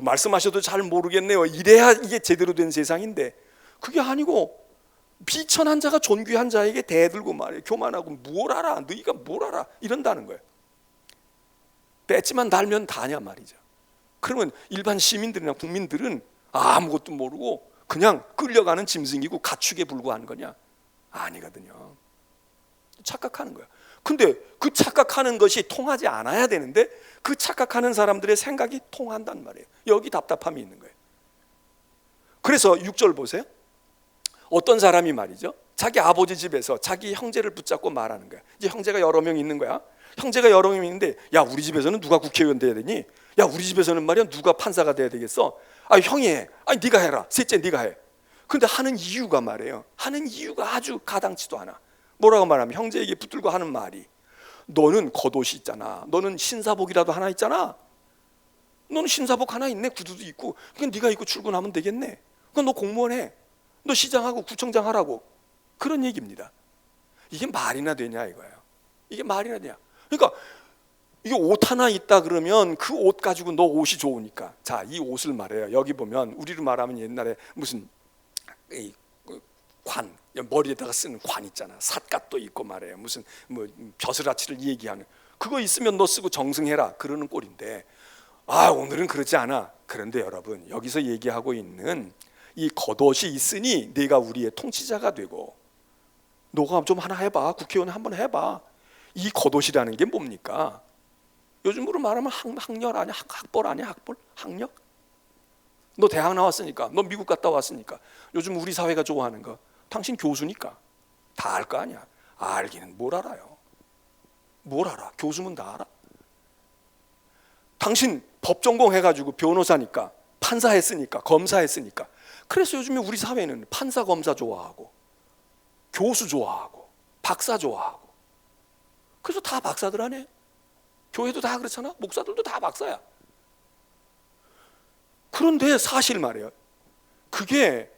[SPEAKER 2] 말씀하셔도 잘 모르겠네요. 이래야 이게 제대로 된 세상인데 그게 아니고 비천한 자가 존귀한 자에게 대들고 말이에요. 교만하고 뭘 알아? 너희가 뭘 알아? 이런다는 거예요. 뺏지만 달면 다냐 말이죠. 그러면 일반 시민들이나 국민들은 아무것도 모르고 그냥 끌려가는 짐승이고 가축에 불과한 거냐? 아니거든요. 착각하는 거야. 근데 그 착각하는 것이 통하지 않아야 되는데 그 착각하는 사람들의 생각이 통한단 말이에요. 여기 답답함이 있는 거예요. 그래서 6절 보세요. 어떤 사람이 말이죠 자기 아버지 집에서 자기 형제를 붙잡고 말하는 거야. 이제 형제가 여러 명 있는 거야. 형제가 여러 명 있는데 야 우리 집에서는 누가 국회의원 돼야 되니? 야 우리 집에서는 말이야 누가 판사가 돼야 되겠어? 형이 해. 네가 해라. 셋째 네가 해. 근데 하는 이유가 말이에요. 하는 이유가 아주 가당치도 않아. 뭐라고 말하면 형제에게 붙들고 하는 말이 너는 겉옷이 있잖아. 너는 신사복이라도 하나 있잖아. 너는 신사복 하나 있네. 구두도 있고. 그러니까 네가 입고 출근하면 되겠네. 그럼 너 공무원 해. 너 시장하고 구청장 하라고. 그런 얘기입니다. 이게 말이나 되냐 이거예요. 이게 말이나 되냐. 그러니까 이게 옷 하나 있다 그러면 그 옷 가지고 너 옷이 좋으니까 자, 이 옷을 말해요. 여기 보면 우리로 말하면 옛날에 무슨 관, 머리에다가 쓰는 관 있잖아. 삿갓도 있고 말이에요. 무슨 뭐 벼슬아치를 얘기하는 그거 있으면 너 쓰고 정승해라 그러는 꼴인데, 오늘은 그렇지 않아. 그런데 여러분, 여기서 얘기하고 있는 이 겉옷이 있으니 네가 우리의 통치자가 되고, 너가 좀 하나 해봐. 국회의원 한번 해봐. 이 겉옷이라는 게 뭡니까? 요즘으로 말하면 학렬 아니야? 학벌 아니야? 학벌? 학력? 너 대학 나왔으니까, 너 미국 갔다 왔으니까, 요즘 우리 사회가 좋아하는 거, 당신 교수니까 다 알 거 아니야. 알기는 뭘 알아요? 뭘 알아? 교수면 다 알아? 당신 법 전공해가지고 변호사니까, 판사했으니까, 검사했으니까. 그래서 요즘에 우리 사회는 판사, 검사 좋아하고, 교수 좋아하고, 박사 좋아하고. 그래서 다 박사들 아니에요? 교회도 다 그렇잖아. 목사들도 다 박사야. 그런데 사실 말이에요, 그게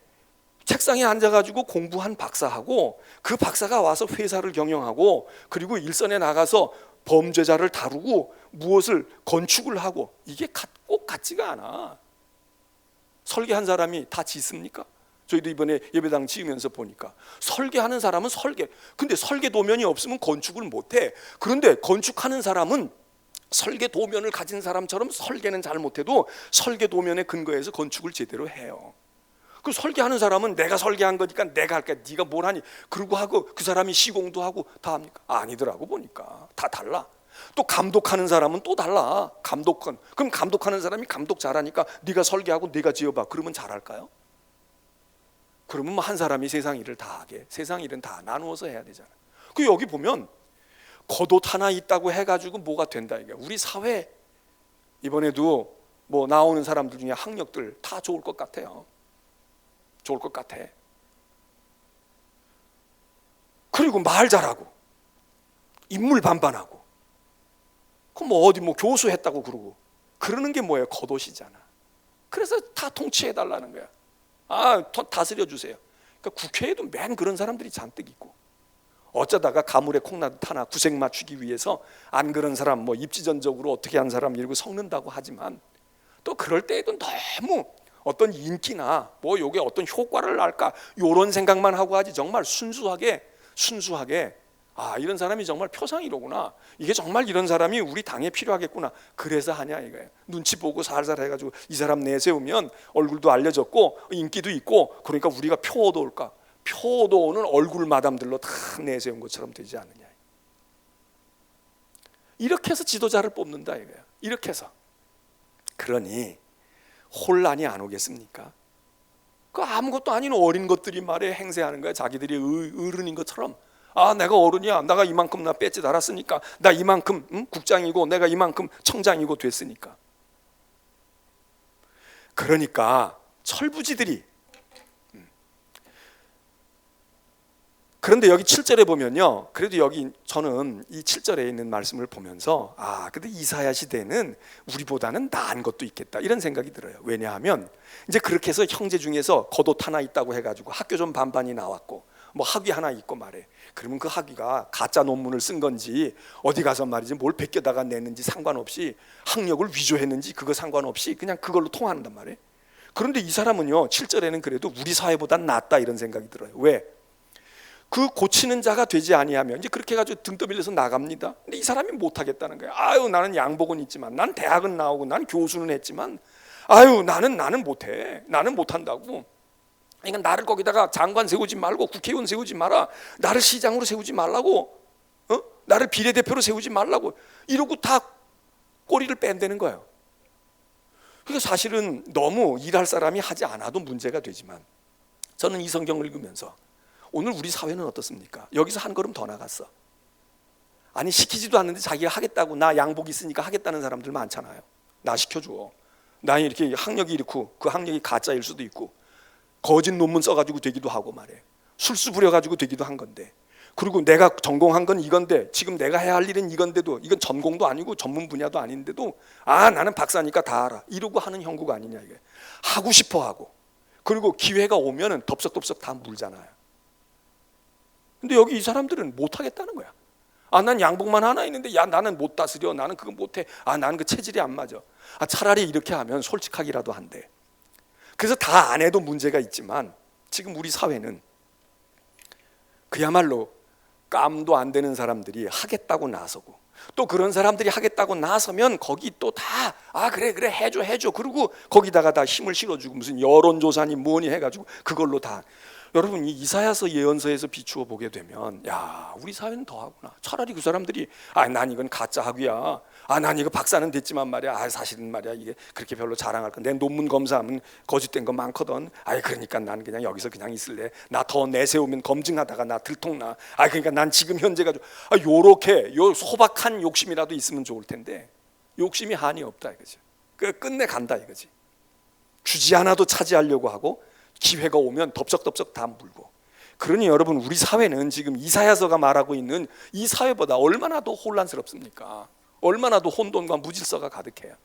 [SPEAKER 2] 책상에 앉아가지고 공부한 박사하고 그 박사가 와서 회사를 경영하고 그리고 일선에 나가서 범죄자를 다루고 무엇을 건축을 하고, 이게 꼭 같지가 않아. 설계한 사람이 다 짓습니까? 저희도 이번에 예배당 지으면서 보니까 설계하는 사람은 설계, 근데 설계 도면이 없으면 건축을 못해. 그런데 건축하는 사람은 설계 도면을 가진 사람처럼 설계는 잘 못해도 설계 도면에 근거해서 건축을 제대로 해요. 그 설계하는 사람은 내가 설계한 거니까 내가 할게, 네가 뭘 하니 그러고 하고, 그 사람이 시공도 하고 다 합니까? 아니더라고. 보니까 다 달라. 또 감독하는 사람은 또 달라. 그럼 감독하는 사람이 감독 잘하니까 네가 설계하고 네가 지어봐, 그러면 잘할까요? 그러면 뭐 한 사람이 세상 일을 다 하게, 세상 일은 다 나누어서 해야 되잖아. 그 여기 보면 겉옷 하나 있다고 해가지고 뭐가 된다 이게. 우리 사회 이번에도 뭐 나오는 사람들 중에 학력들 다 좋을 것 같아요. 좋을 것 같아. 그리고 말 잘하고 인물 반반하고, 그럼 뭐 어디 뭐 교수했다고 그러고 그러는 게 뭐예요? 겉옷이잖아. 그래서 다 통치해달라는 거야. 다스려 주세요. 그러니까 국회에도 맨 그런 사람들이 잔뜩 있고, 어쩌다가 가물에 콩나듯 하나 구색 맞추기 위해서 안 그런 사람, 뭐 입지전적으로 어떻게 한 사람 이러고 섞는다고 하지만, 또 그럴 때에도 너무 어떤 인기나 뭐 요게 어떤 효과를 날까 요런 생각만 하고 하지, 정말 순수하게 이런 사람이 정말 표상이로구나, 이게 정말 이런 사람이 우리 당에 필요하겠구나, 그래서 하냐 이거예요. 눈치 보고 살살 해가지고 이 사람 내세우면 얼굴도 알려졌고 인기도 있고, 그러니까 우리가 표 얻어올까? 표 얻어오는 얼굴 마담들로 다 내세운 것처럼 되지 않느냐. 이렇게 해서 지도자를 뽑는다 이거예요. 이렇게 해서. 그러니 혼란이 안 오겠습니까? 그 아무것도 아닌 어린 것들이 말에 행세하는 거야. 자기들이 어른인 것처럼. 내가 어른이야. 내가 이만큼 나 배지 달았으니까, 나 이만큼 국장이고 내가 이만큼 청장이고 됐으니까. 그러니까 철부지들이. 그런데 여기 7절에 보면요, 그래도 여기 저는 이 7절에 있는 말씀을 보면서 근데 이사야 시대는 우리보다는 나은 것도 있겠다 이런 생각이 들어요. 왜냐하면 이제 그렇게 해서 형제 중에서 겉옷 하나 있다고 해가지고 학교 좀 반반이 나왔고 뭐 학위 하나 있고 말해. 그러면 그 학위가 가짜 논문을 쓴 건지 어디 가서 말이지 뭘 베껴다가 냈는지 상관없이, 학력을 위조했는지 그거 상관없이 그냥 그걸로 통한단 말이에요. 그런데 이 사람은요 7절에는 그래도 우리 사회보단 낫다 이런 생각이 들어요. 왜? 그 고치는 자가 되지 아니하면, 이제 그렇게 해가지고 등 떠밀려서 나갑니다. 근데 이 사람이 못하겠다는 거예요. 나는 양복은 있지만, 난 대학은 나오고, 난 교수는 했지만, 나는 못해. 나는 못한다고. 그러니까 나를 거기다가 장관 세우지 말고 국회의원 세우지 마라. 나를 시장으로 세우지 말라고. 나를 비례대표로 세우지 말라고. 이러고 다 꼬리를 뺀다는 거예요. 그러니까 사실은 너무 일할 사람이 하지 않아도 문제가 되지만, 저는 이 성경을 읽으면서 오늘 우리 사회는 어떻습니까? 여기서 한 걸음 더 나갔어. 아니 시키지도 않는데 자기가 하겠다고, 나 양복 있으니까 하겠다는 사람들 많잖아요. 나 시켜줘. 나 이렇게 학력이 이렇고 그 학력이 가짜일 수도 있고 거짓 논문 써가지고 되기도 하고 말해. 술수 부려가지고 되기도 한 건데, 그리고 내가 전공한 건 이건데 지금 내가 해야 할 일은 이건데도, 이건 전공도 아니고 전문 분야도 아닌데도 나는 박사니까 다 알아 이러고 하는 형국가 아니냐 이게. 하고 싶어 하고, 그리고 기회가 오면은 덥석덥석 다 물잖아요. 근데 여기 이 사람들은 못 하겠다는 거야. 난 양복만 하나 있는데 나는 못 다스려, 나는 그거 못해, 나는 그 체질이 안 맞아. 차라리 이렇게 하면 솔직하기라도 한대. 그래서 다 안 해도 문제가 있지만 지금 우리 사회는 그야말로 깜도 안 되는 사람들이 하겠다고 나서고, 또 그런 사람들이 하겠다고 나서면 거기 또 다 그래 해줘 그리고 거기다가 다 힘을 실어주고 무슨 여론조사니 뭐니 해가지고 그걸로 다. 여러분, 이 이사야서 예언서에서 비추어 보게 되면 야, 우리 사회는 더하구나. 차라리 그 사람들이 난 이건 가짜 학위야, 난 이거 박사는 됐지만 말이야, 사실은 말이야 이게 그렇게 별로 자랑할 건, 내 논문 검사하면 거짓된 거 많거든. 그러니까 난 그냥 여기서 그냥 있을래. 나 더 내세우면 검증하다가 나 들통나. 그러니까 난 지금 현재 가지고 요렇게 요 소박한 욕심이라도 있으면 좋을 텐데 욕심이 한이 없다 이거지. 끝내 간다 이거지. 주지 않아도 차지하려고 하고 기회가 오면 덥석덥석 다 물고. 그러니 여러분, 우리 사회는 지금 이사야서가 말하고 있는 이 사회보다 얼마나 더 혼란스럽습니까? 얼마나 더 혼돈과 무질서가 가득해요.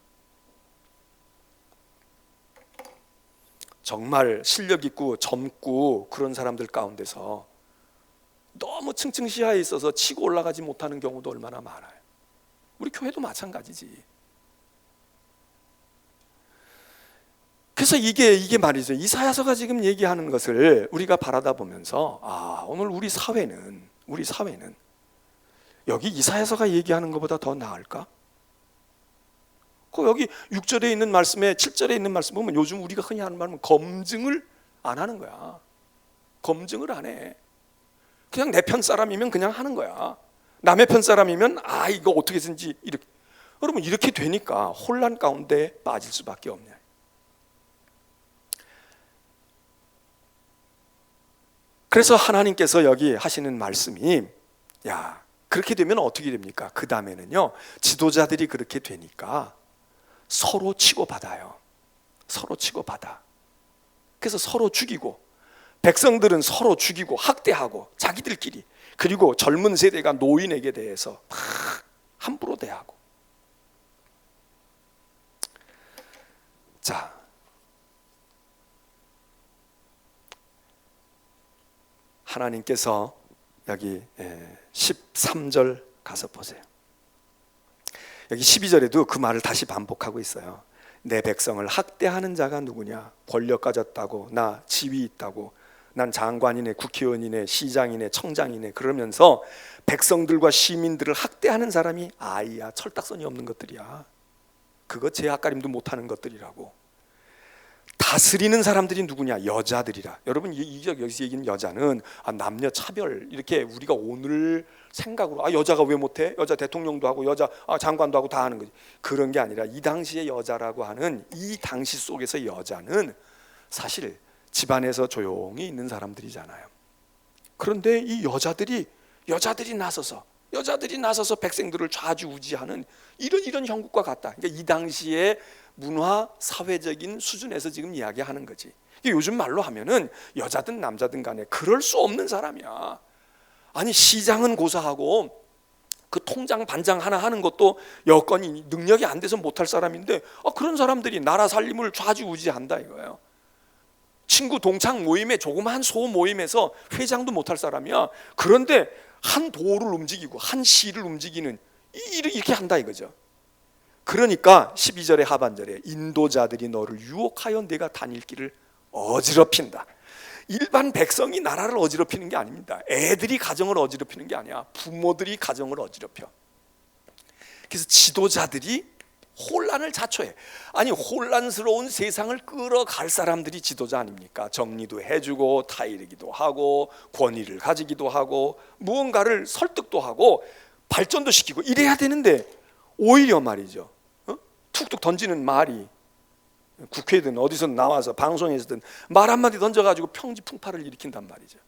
[SPEAKER 2] 정말 실력 있고 젊고 그런 사람들 가운데서 너무 층층시야에 있어서 치고 올라가지 못하는 경우도 얼마나 많아요. 우리 교회도 마찬가지지. 그래서 이게 말이죠. 이사야서가 지금 얘기하는 것을 우리가 바라다 보면서 오늘 우리 사회는 여기 이사야서가 얘기하는 것보다 더 나을까? 여기 6절에 있는 말씀에 7절에 있는 말씀 보면 요즘 우리가 흔히 하는 말은 검증을 안 하는 거야. 검증을 안 해. 그냥 내 편 사람이면 그냥 하는 거야. 남의 편 사람이면 이거 어떻게 해서든지 이렇게. 여러분, 이렇게 되니까 혼란 가운데 빠질 수밖에 없냐. 그래서 하나님께서 여기 하시는 말씀이 그렇게 되면 어떻게 됩니까? 그 다음에는요, 지도자들이 그렇게 되니까 서로 치고받아요. 서로 치고받아. 그래서 서로 죽이고, 백성들은 서로 죽이고 학대하고 자기들끼리, 그리고 젊은 세대가 노인에게 대해서 막 함부로 대하고. 자, 하나님께서 여기 13절 가서 보세요. 여기 12절에도 그 말을 다시 반복하고 있어요. 내 백성을 학대하는 자가 누구냐? 권력 가졌다고, 나 지위 있다고, 난 장관이네, 국회의원이네, 시장이네, 청장이네, 그러면서 백성들과 시민들을 학대하는 사람이 철딱선이 없는 것들이야. 그거 제앗가림도 못하는 것들이라고. 다스리는 사람들이 누구냐? 여자들이라. 여러분, 여기서 얘기는 여자는 남녀 차별, 이렇게 우리가 오늘 생각으로 여자가 왜 못해? 여자 대통령도 하고 여자 장관도 하고 다 하는 거지. 그런 게 아니라 이 당시의 여자라고 하는, 이 당시 속에서 여자는 사실 집안에서 조용히 있는 사람들이잖아요. 그런데 이 여자들이 나서서 백성들을 좌지우지하는 이런 형국과 같다. 그러니까 이 당시의 문화 사회적인 수준에서 지금 이야기하는 거지. 요즘 말로 하면은 여자든 남자든 간에 그럴 수 없는 사람이야. 시장은 고사하고 그 통장 반장 하나 하는 것도 여건이 능력이 안 돼서 못할 사람인데 그런 사람들이 나라 살림을 좌지우지한다 이거예요. 친구 동창 모임에, 조그마한 소 모임에서 회장도 못할 사람이야. 그런데 한 도를 움직이고 한 시를 움직이는 이렇게 한다 이거죠. 그러니까 12절의 하반절에 인도자들이 너를 유혹하여 내가 다닐 길을 어지럽힌다. 일반 백성이 나라를 어지럽히는 게 아닙니다. 애들이 가정을 어지럽히는 게 아니야. 부모들이 가정을 어지럽혀. 그래서 지도자들이 혼란을 자초해. 혼란스러운 세상을 끌어갈 사람들이 지도자 아닙니까? 정리도 해주고 타이르기도 하고 권위를 가지기도 하고 무언가를 설득도 하고 발전도 시키고 이래야 되는데, 오히려 말이죠, 툭툭 던지는 말이, 국회든 어디서 나와서 방송에서든 말 한마디 던져가지고 평지풍파를 일으킨단 말이죠.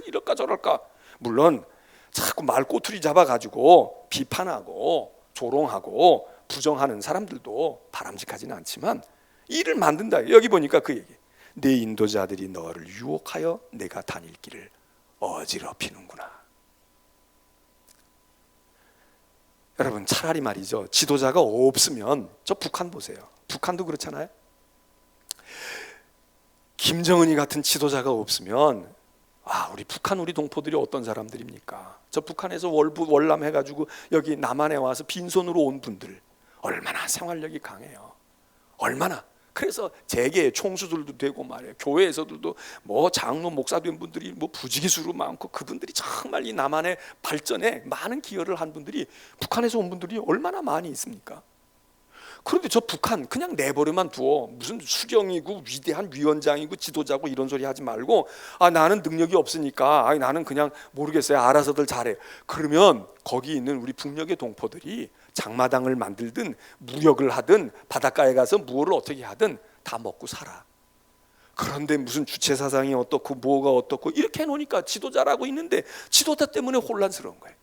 [SPEAKER 2] 이럴까 저럴까. 물론 자꾸 말 꼬투리 잡아가지고 비판하고 조롱하고 부정하는 사람들도 바람직하지는 않지만 일을 만든다. 여기 보니까 그 얘기, 내 인도자들이 너를 유혹하여 내가 다닐 길을 어지럽히는구나. 여러분, 차라리 말이죠, 지도자가 없으면, 저 북한 보세요. 북한도 그렇잖아요. 김정은이 같은 지도자가 없으면 우리 북한, 우리 동포들이 어떤 사람들입니까? 저 북한에서 월남 해가지고 여기 남한에 와서 빈손으로 온 분들 얼마나 생활력이 강해요. 얼마나. 그래서 재계 총수들도 되고 말이에요. 교회에서도 뭐 장로 목사 된 분들이 뭐 부지기수로 많고, 그분들이 정말 이 남한의 발전에 많은 기여를 한 분들이, 북한에서 온 분들이 얼마나 많이 있습니까? 그런데 저 북한 그냥 내버려만 두어 무슨 수령이고 위대한 위원장이고 지도자고 이런 소리 하지 말고, 아 나는 능력이 없으니까, 아 나는 그냥 모르겠어요, 알아서들 잘해. 그러면 거기 있는 우리 북녘의 동포들이 장마당을 만들든 무역을 하든 바닷가에 가서 무엇을 어떻게 하든 다 먹고 살아. 그런데 무슨 주체 사상이 어떻고 뭐가 어떻고 이렇게 해놓으니까 지도자라고 있는데 지도자 때문에 혼란스러운 거예요.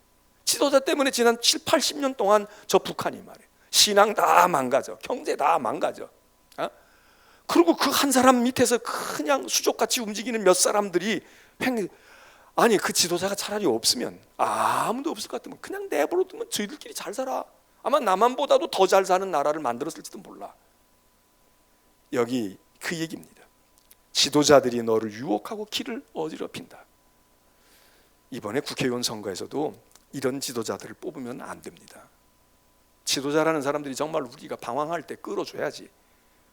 [SPEAKER 2] 지도자 때문에 지난 7, 80년 동안 저 북한이 말이에요, 신앙 다 망가져, 경제 다 망가져. 그리고 그 한 사람 밑에서 그냥 수족같이 움직이는 몇 사람들이 아니 그 지도자가 차라리 없으면, 아무도 없을 것 같으면 그냥 내버려두면 저희들끼리 잘 살아. 아마 남한보다도 더 잘 사는 나라를 만들었을지도 몰라. 여기 그 얘기입니다. 지도자들이 너를 유혹하고 길을 어지럽힌다. 이번에 국회의원 선거에서도 이런 지도자들을 뽑으면 안 됩니다. 지도자라는 사람들이 정말 우리가 방황할 때 끌어줘야지,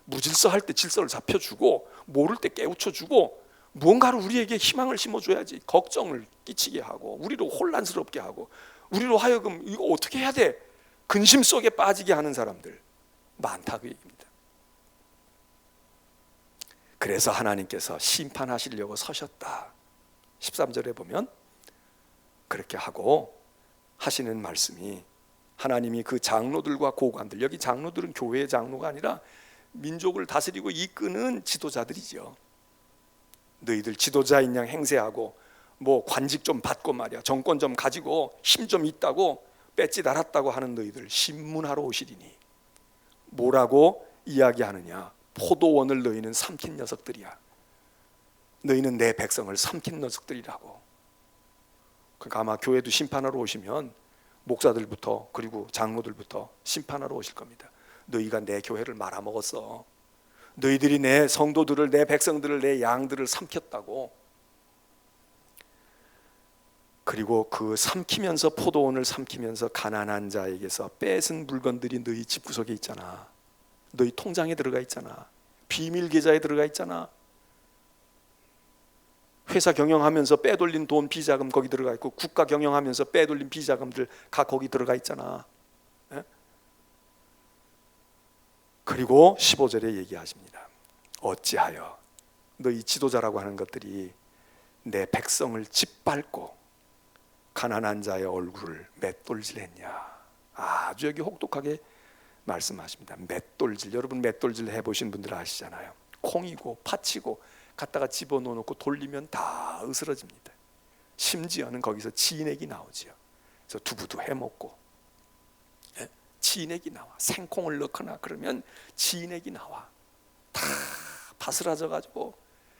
[SPEAKER 2] 무질서할 때 질서를 잡혀주고, 모를 때 깨우쳐주고, 무언가를 우리에게 희망을 심어줘야지, 걱정을 끼치게 하고 우리로 혼란스럽게 하고 우리로 하여금 이거 어떻게 해야 돼, 근심 속에 빠지게 하는 사람들 많다, 그 얘기입니다. 그래서 하나님께서 심판하시려고 서셨다. 13절에 보면 그렇게 하고 하시는 말씀이, 하나님이 그 장로들과 고관들, 여기 장로들은 교회의 장로가 아니라 민족을 다스리고 이끄는 지도자들이죠. 너희들 지도자인 양 행세하고 뭐 관직 좀 받고 말이야, 정권 좀 가지고 힘 좀 있다고 뺏지 달았다고 하는 너희들 신문하러 오시리니 뭐라고 이야기하느냐? 포도원을 너희는 삼킨 녀석들이야. 너희는 내 백성을 삼킨 녀석들이라고. 그러니까 아마 교회도 심판하러 오시면 목사들부터 그리고 장로들부터 심판하러 오실 겁니다. 너희가 내 교회를 말아먹었어. 너희들이 내 성도들을, 내 백성들을, 내 양들을 삼켰다고. 그리고 그 삼키면서, 포도원을 삼키면서 가난한 자에게서 뺏은 물건들이 너희 집구석에 있잖아. 너희 통장에 들어가 있잖아. 비밀 계좌에 들어가 있잖아. 회사 경영하면서 빼돌린 돈, 비자금 거기 들어가 있고, 국가 경영하면서 빼돌린 비자금들 다 거기 들어가 있잖아. 예? 그리고 15절에 얘기하십니다. 어찌하여 너희 지도자라고 하는 것들이 내 백성을 짓밟고 가난한 자의 얼굴을 맷돌질했냐. 아주 여기 혹독하게 말씀하십니다. 맷돌질, 여러분 맷돌질 해보신 분들 아시잖아요. 콩이고 팥이고 갖다가 집어넣어놓고 돌리면 다 으스러집니다. 심지어는 거기서 진액이 나오지요. 그래서 두부도 해먹고, 예? 진액이 나와. 생콩을 넣거나 그러면 진액이 나와. 다 바스라져가지고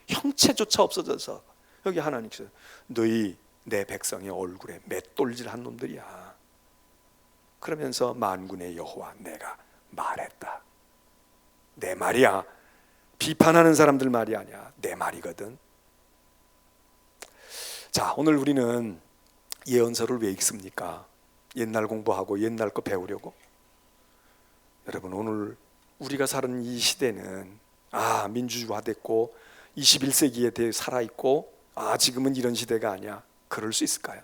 [SPEAKER 2] 형체조차 없어져서, 여기 하나님께서 너희 내 백성의 얼굴에 맷돌질한 놈들이야. 그러면서 만군의 여호와 내가 말했다. 내 말이야. 비판하는 사람들 말이 아니야. 내 말이거든. 자, 오늘 우리는 예언서를 왜 읽습니까? 옛날 공부하고 옛날 거 배우려고? 여러분, 오늘 우리가 사는 이 시대는 민주화됐고 21세기에 대해 살아있고, 지금은 이런 시대가 아니야. 그럴 수 있을까요?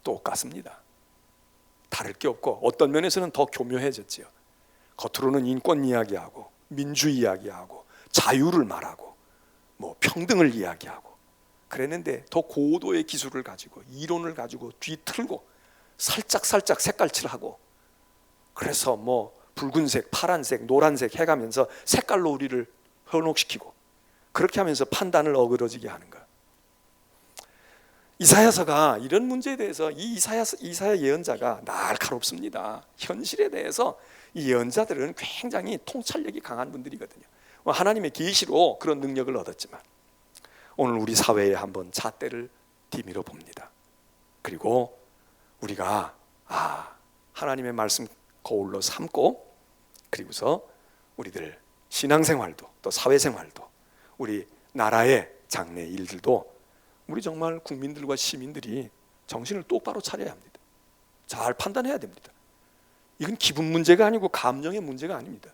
[SPEAKER 2] 똑같습니다. 다를 게 없고, 어떤 면에서는 더 교묘해졌지요. 겉으로는 인권 이야기하고 민주 이야기하고 자유를 말하고 뭐 평등을 이야기하고 그랬는데, 더 고도의 기술을 가지고 이론을 가지고 뒤틀고 살짝 색깔칠하고, 그래서 뭐 붉은색, 파란색, 노란색 해가면서 색깔로 우리를 현혹시키고, 그렇게 하면서 판단을 어그러지게 하는 것. 이사야서가 이런 문제에 대해서, 이 이사야 예언자가 날카롭습니다. 현실에 대해서 이 예언자들은 굉장히 통찰력이 강한 분들이거든요. 하나님의 계시로 그런 능력을 얻었지만, 오늘 우리 사회에 한번 잣대를 디밀어 봅니다. 그리고 우리가 하나님의 말씀 거울로 삼고, 그리고서 우리들 신앙생활도 또 사회생활도 우리 나라의 장래 일들도 우리 정말 국민들과 시민들이 정신을 똑바로 차려야 합니다. 잘 판단해야 됩니다. 이건 기분 문제가 아니고 감정의 문제가 아닙니다.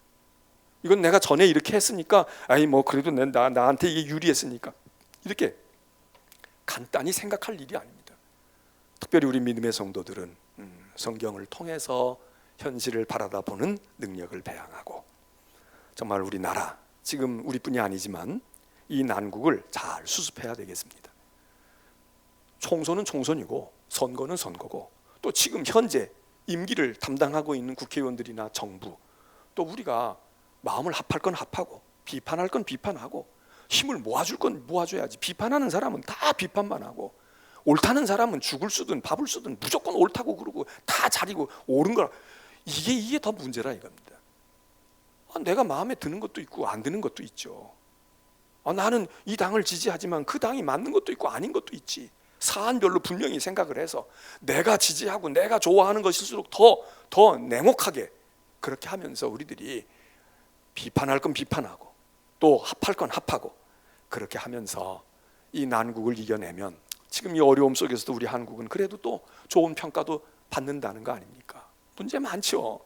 [SPEAKER 2] 이건 내가 전에 이렇게 했으니까 아니 뭐 그래도 나한테 이게 유리했으니까 이렇게 간단히 생각할 일이 아닙니다. 특별히 우리 믿음의 성도들은 성경을 통해서 현실을 바라다 보는 능력을 배양하고 정말 우리나라 지금 우리뿐이 아니지만 이 난국을 잘 수습해야 되겠습니다. 총선은 총선이고 선거는 선거고 또 지금 현재 임기를 담당하고 있는 국회의원들이나 정부 또 우리가 마음을 합할 건 합하고 비판할 건 비판하고 힘을 모아줄 건 모아줘야지. 비판하는 사람은 다 비판만 하고 옳다는 사람은 죽을 쓰든 밥을 쓰든 무조건 옳다고 그러고 다 자리고 옳은 거라. 이게 더 문제라 이겁니다. 내가 마음에 드는 것도 있고 안 드는 것도 있죠. 나는 이 당을 지지하지만 그 당이 맞는 것도 있고 아닌 것도 있지. 사안별로 분명히 생각을 해서 내가 지지하고 내가 좋아하는 것일수록 더 냉혹하게 그렇게 하면서 우리들이 비판할 건 비판하고 또 합할 건 합하고 그렇게 하면서 이 난국을 이겨내면 지금 이 어려움 속에서도 우리 한국은 그래도 또 좋은 평가도 받는다는 거 아닙니까? 문제 많죠.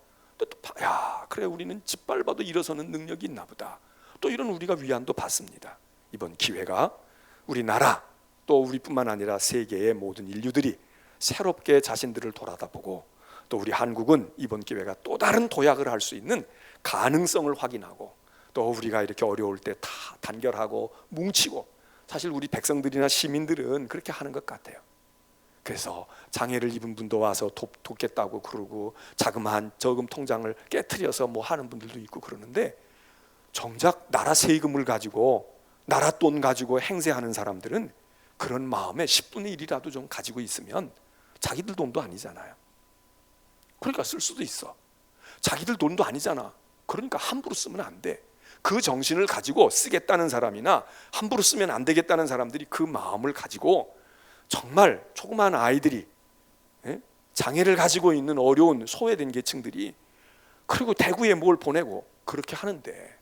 [SPEAKER 2] 야, 그래 우리는 짓밟아도 일어서는 능력이 있나 보다. 또 이런 우리가 위안도 받습니다. 이번 기회가 우리나라 또 우리뿐만 아니라 세계의 모든 인류들이 새롭게 자신들을 돌아다보고 또 우리 한국은 이번 기회가 또 다른 도약을 할 수 있는 가능성을 확인하고 또 우리가 이렇게 어려울 때 다 단결하고 뭉치고 사실 우리 백성들이나 시민들은 그렇게 하는 것 같아요. 그래서 장애를 입은 분도 와서 돕겠다고 그러고 자그마한 저금 통장을 깨트려서 뭐 하는 분들도 있고 그러는데 정작 나라 세금을 가지고 나라 돈 가지고 행세하는 사람들은 그런 마음에 10분의 1이라도 좀 가지고 있으면 자기들 돈도 아니잖아요. 그러니까 쓸 수도 있어. 자기들 돈도 아니잖아. 그러니까 함부로 쓰면 안 돼. 그 정신을 가지고 쓰겠다는 사람이나 함부로 쓰면 안 되겠다는 사람들이 그 마음을 가지고 정말 조그마한 아이들이 장애를 가지고 있는 어려운 소외된 계층들이 그리고 대구에 뭘 보내고 그렇게 하는데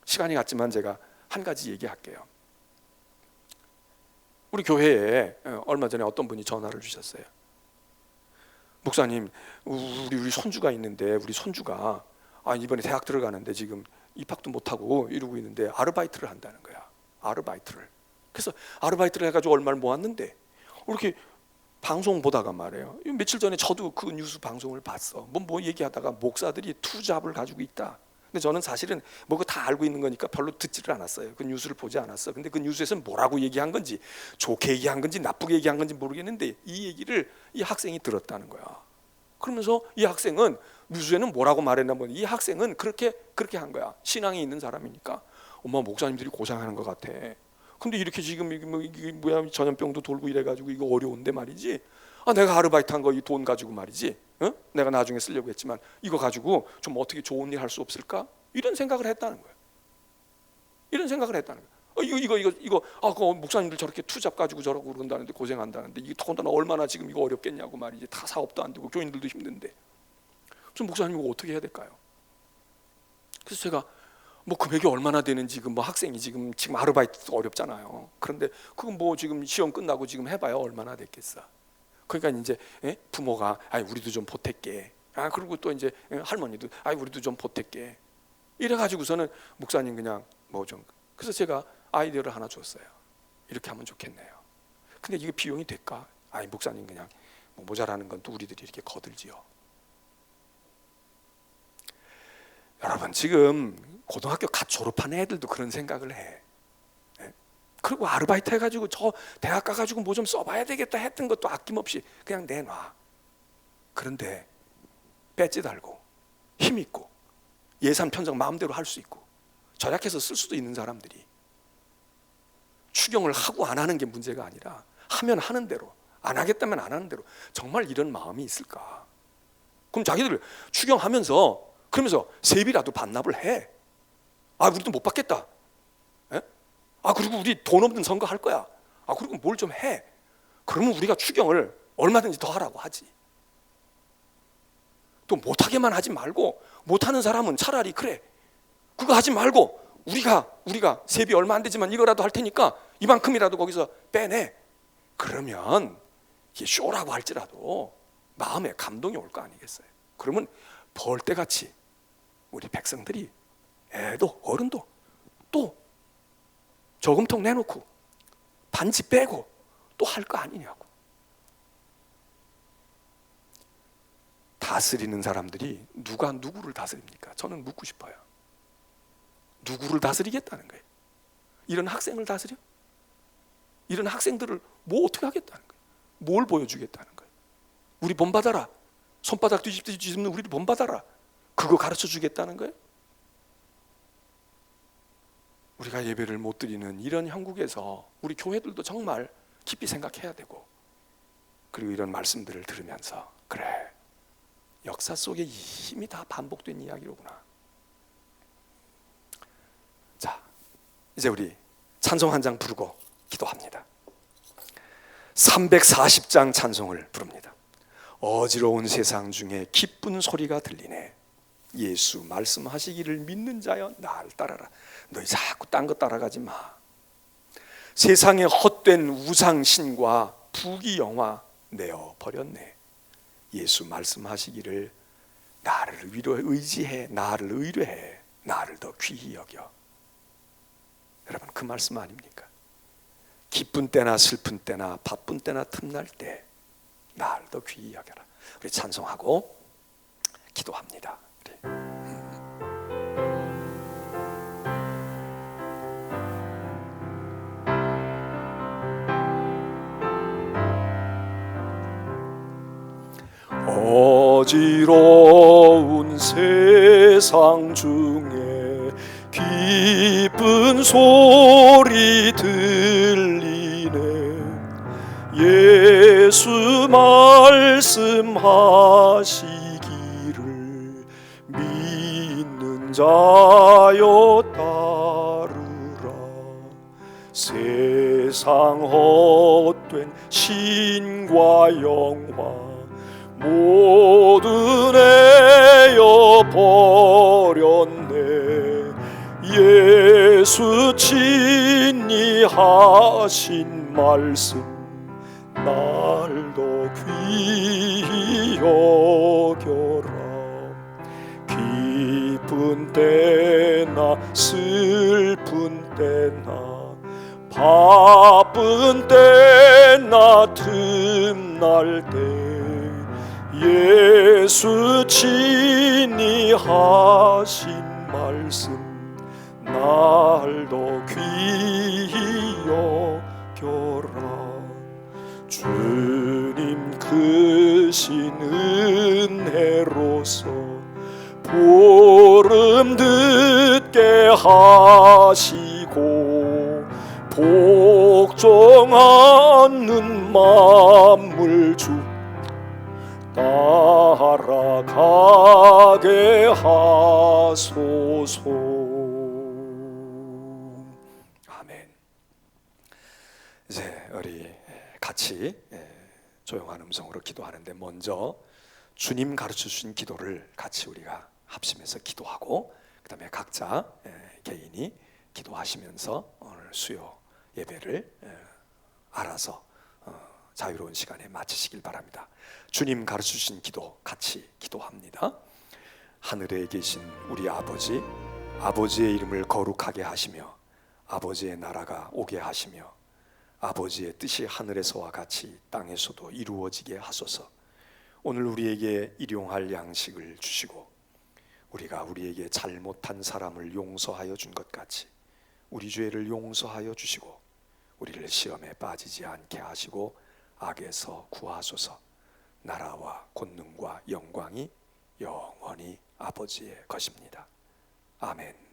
[SPEAKER 2] 시간이 갔지만 제가 한 가지 얘기할게요. 우리 교회에 얼마 전에 어떤 분이 전화를 주셨어요. 목사님, 우리 손주가 있는데 우리 손주가 이번에 대학 들어가는데 지금 입학도 못하고 이러고 있는데 아르바이트를 한다는 거야. 아르바이트를. 그래서 아르바이트를 해가지고 얼마를 모았는데 이렇게 방송 보다가 말이에요. 며칠 전에 저도 그 뉴스 방송을 봤어. 뭐 얘기하다가 목사들이 투잡을 가지고 있다. 근데 저는 사실은 뭐 그거 다 알고 있는 거니까 별로 듣지를 않았어요. 그 뉴스를 보지 않았어. 근데 그 뉴스에서는 뭐라고 얘기한 건지 좋게 얘기한 건지 나쁘게 얘기한 건지 모르겠는데 이 얘기를 이 학생이 들었다는 거야. 그러면서 이 학생은 뉴스에는 뭐라고 말했냐면 이 학생은 그렇게 한 거야. 신앙이 있는 사람이니까 엄마 목사님들이 고생하는 것 같아. 근데 이렇게 지금 이게 뭐야 전염병도 돌고 이래가지고 이거 어려운데 말이지. 내가 아르바이트 한 거 이 돈 가지고 말이지. 내가 나중에 쓰려고 했지만 이거 가지고 좀 어떻게 좋은 일 할 수 없을까? 이런 생각을 했다는 거야. 이런 생각을 했다는 거야. 이거 그 목사님들 저렇게 투잡 가지고 저러고 그런다는데 고생한다는데 이게 더군다나 얼마나 지금 이거 어렵겠냐고 말이지. 다 사업도 안 되고 교인들도 힘든데. 좀 목사님 이거 어떻게 해야 될까요? 그래서 제가 뭐 금액이 얼마나 되는지 뭐 학생이 지금 아르바이트도 어렵잖아요. 그런데 그건 뭐 지금 시험 끝나고 지금 해봐야 얼마나 됐겠어. 그러니까 이제 부모가 우리도 좀 보탤게. 그리고 또 이제 할머니도 우리도 좀 보탤게. 이래가지고서는 목사님 그냥 뭐 좀 그래서 제가 아이디어를 하나 줬어요. 이렇게 하면 좋겠네요. 근데 이게 비용이 될까? 목사님 그냥 뭐 모자라는 건 또 우리들이 이렇게 거들지요. 여러분 지금 고등학교 갓 졸업한 애들도 그런 생각을 해. 그리고 아르바이트 해가지고 저 대학 가가지고 뭐 좀 써봐야 되겠다 했던 것도 아낌없이 그냥 내놔. 그런데 배지 달고 힘 있고 예산 편성 마음대로 할 수 있고 절약해서 쓸 수도 있는 사람들이 추경을 하고 안 하는 게 문제가 아니라 하면 하는 대로 안 하겠다면 안 하는 대로 정말 이런 마음이 있을까? 그럼 자기들 추경하면서 그러면서 세비라도 반납을 해. 우리도 못 받겠다. 그리고 우리 돈 없는 선거 할 거야. 그리고 뭘 좀 해. 그러면 우리가 추경을 얼마든지 더 하라고 하지. 또 못하게만 하지 말고 못하는 사람은 차라리 그래. 그거 하지 말고 우리가 세비 얼마 안 되지만 이거라도 할 테니까 이만큼이라도 거기서 빼내. 그러면 이게 쇼라고 할지라도 마음에 감동이 올 거 아니겠어요. 그러면 벌떼같이 우리 백성들이 애도 어른도 또 저금통 내놓고 반지 빼고 또 할 거 아니냐고. 다스리는 사람들이 누가 누구를 다스립니까? 저는 묻고 싶어요. 누구를 다스리겠다는 거예요? 이런 학생을 다스려? 이런 학생들을 뭐 어떻게 하겠다는 거예요? 뭘 보여주겠다는 거예요? 우리 본받아라. 손바닥 뒤집는 우리를 본받아라. 그거 가르쳐 주겠다는 거예요? 우리가 예배를 못 드리는 이런 형국에서 우리 교회들도 정말 깊이 생각해야 되고, 그리고 이런 말씀들을 들으면서 그래, 역사 속에 이미 다 반복된 이야기로구나. 자, 이제 우리 찬송 한 장 부르고 기도합니다. 340장 찬송을 부릅니다. 어지러운 세상 중에 기쁜 소리가 들리네. 예수 말씀하시기를 믿는 자여 날 따라라. 너희 자꾸 딴 거 따라가지 마. 세상에 헛된 우상신과 부귀영화 내어 버렸네. 예수 말씀하시기를 나를 의지해, 나를 의뢰해, 나를 더 귀히 여겨. 여러분, 그 말씀 아닙니까? 기쁜 때나 슬픈 때나 바쁜 때나 틈날 때 나를 더 귀히 여겨라. 우리 찬송하고 기도합니다. 어지러운 세상 중에 기쁜 소리 들리네. 예수 말씀하시기를 믿는 자여 따르라. 세상 헛된 신과 영화 모두 내어 버렸네. 예수 친히 하신 말씀 날도 귀히 여겨라. 기쁜 때나 슬픈 때나 바쁜 때나 틈날 때 예수 친히 하신 말씀 날도 귀히 여겨라. 주님 크신 은혜로서 보름 듣게 하시고 복종하는 만물 주 따라가게 하소서. 아멘. 이제 우리 같이 조용한 음성으로 기도하는데, 먼저 주님 가르쳐 주신 기도를 같이 우리가 합심해서 기도하고, 그 다음에 각자 개인이 기도하시면서 오늘 수요 예배를 알아서 자유로운 시간에 마치시길 바랍니다. 주님 가르쳐 주신 기도 같이 기도합니다. 하늘에 계신 우리 아버지, 아버지의 이름을 거룩하게 하시며 아버지의 나라가 오게 하시며 아버지의 뜻이 하늘에서와 같이 땅에서도 이루어지게 하소서. 오늘 우리에게 일용할 양식을 주시고 우리가 우리에게 잘못한 사람을 용서하여 준 것 같이 우리 죄를 용서하여 주시고 우리를 시험에 빠지지 않게 하시고 악에서 구하소서. 나라와 권능과 영광이 영원히 아버지의 것입니다. 아멘.